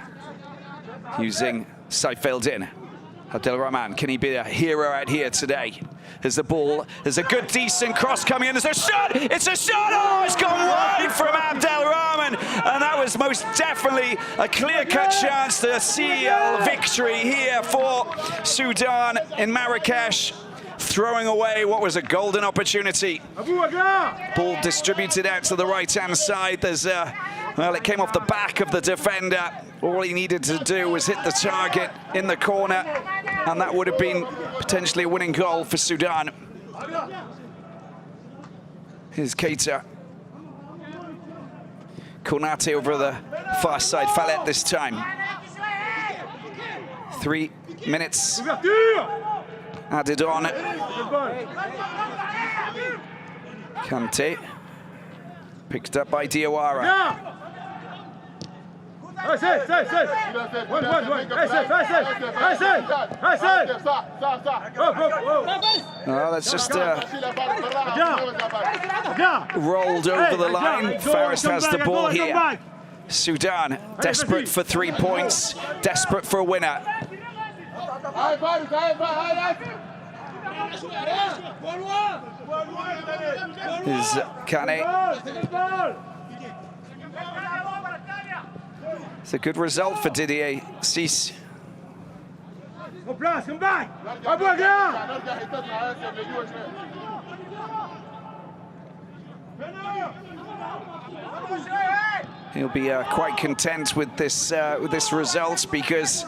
using Saifeldin. Abdelrahman, can he be a hero out here today? There's the ball, there's a good, decent cross coming in, there's a shot! It's a shot! Oh, it's gone wide from Abdelrahman! And that was most definitely a clear-cut chance to see a victory here for Sudan in Marrakesh, throwing away what was a golden opportunity. Ball distributed out to the right-hand side. There's well, it came off the back of the defender. All he needed to do was hit the target in the corner, and that would have been potentially a winning goal for Sudan. Here's Keita. Konate over the far side. Fallet this time. 3 minutes added on. Kante. Picked up by Diawara. Oh, that's just rolled over the line. Faris has the ball here. Sudan, desperate for 3 points, desperate for a winner. Is Kane. It's a good result for Didier Sis. He'll be quite content with this result because,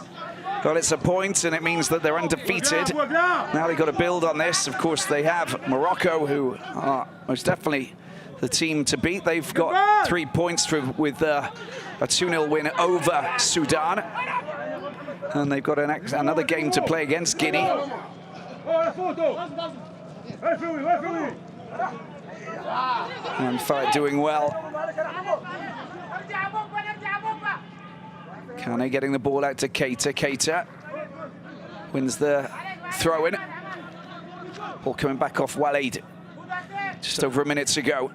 well, it's a point and it means that they're undefeated. Now they've got to build on this. Of course, they have Morocco, who are most definitely the team to beat. They've got 3 points with a 2-0 win over Sudan. And they've got another game to play against Guinea. And Faroe doing well. Kane getting the ball out to Keita. Keita wins the throw-in. Ball coming back off Walid just over a minute to go.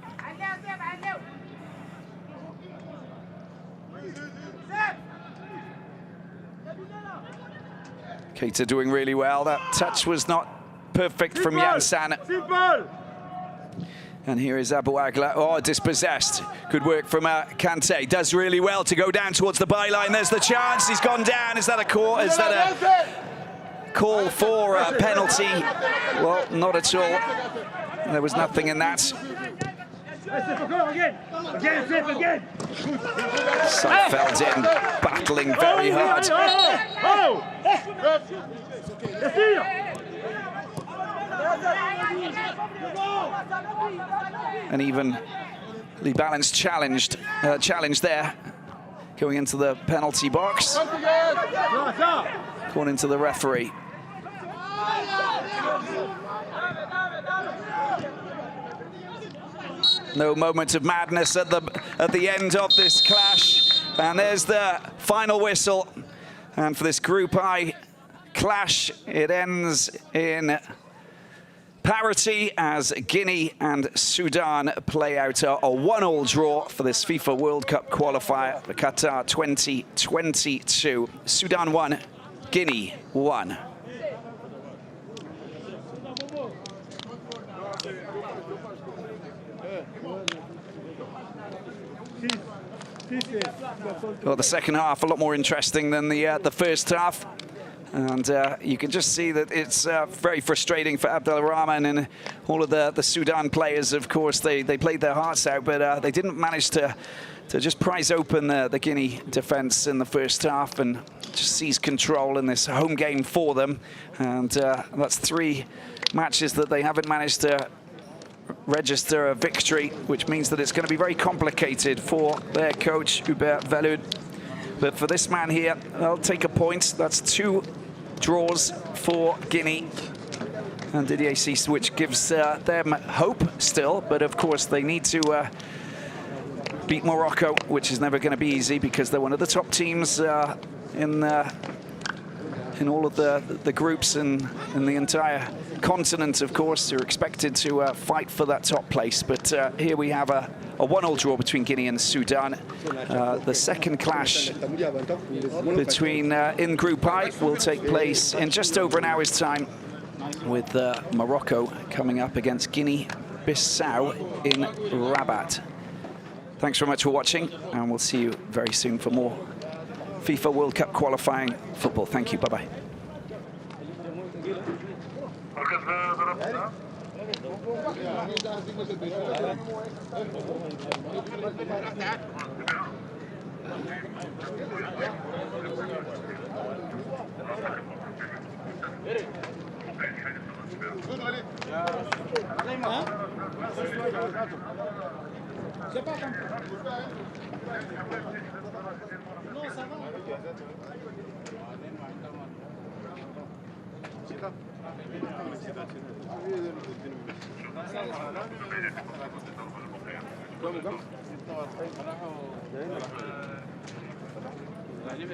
Keita doing really well. That touch was not perfect from Jansan. And here is Abu Agla. Oh, dispossessed. Good work from Kante. Does really well to go down towards the byline. There's the chance. He's gone down. Is that a call? Is that a call for a penalty? Well, not at all. There was nothing in that. Seifeldin battling very hard. An evenly balanced challenge there, going into the penalty box, according to the referee. No moment of madness at the end of this clash, and there's the final whistle. And for this Group I clash, it ends in parity as Guinea and Sudan play out a 1-1 draw for this FIFA World Cup qualifier for Qatar 2022. Sudan 1, Guinea 1. Well, the second half a lot more interesting than the first half. And you can just see that it's very frustrating for Abdelrahman and all of the Sudan players. Of course, they played their hearts out, but they didn't manage to just prise open the Guinea defence in the first half and just seize control in this home game for them. And that's 3 matches that they haven't managed to register a victory, which means that it's going to be very complicated for their coach, Hubert Velud. But for this man here, they'll take a point. That's 2 draws for Guinea and Didier Sis, which gives them hope still. But of course, they need to beat Morocco, which is never going to be easy because they're one of the top teams in in all of the groups in the entire continent, of course, who are expected to fight for that top place. But here we have a 1-1 draw between Guinea and Sudan. The second clash between in Group I will take place in just over an hour's time, with Morocco coming up against Guinea-Bissau in Rabat. Thanks very much for watching, and we'll see you very soon for more FIFA World Cup qualifying football. Thank you. Bye-bye. Thank you.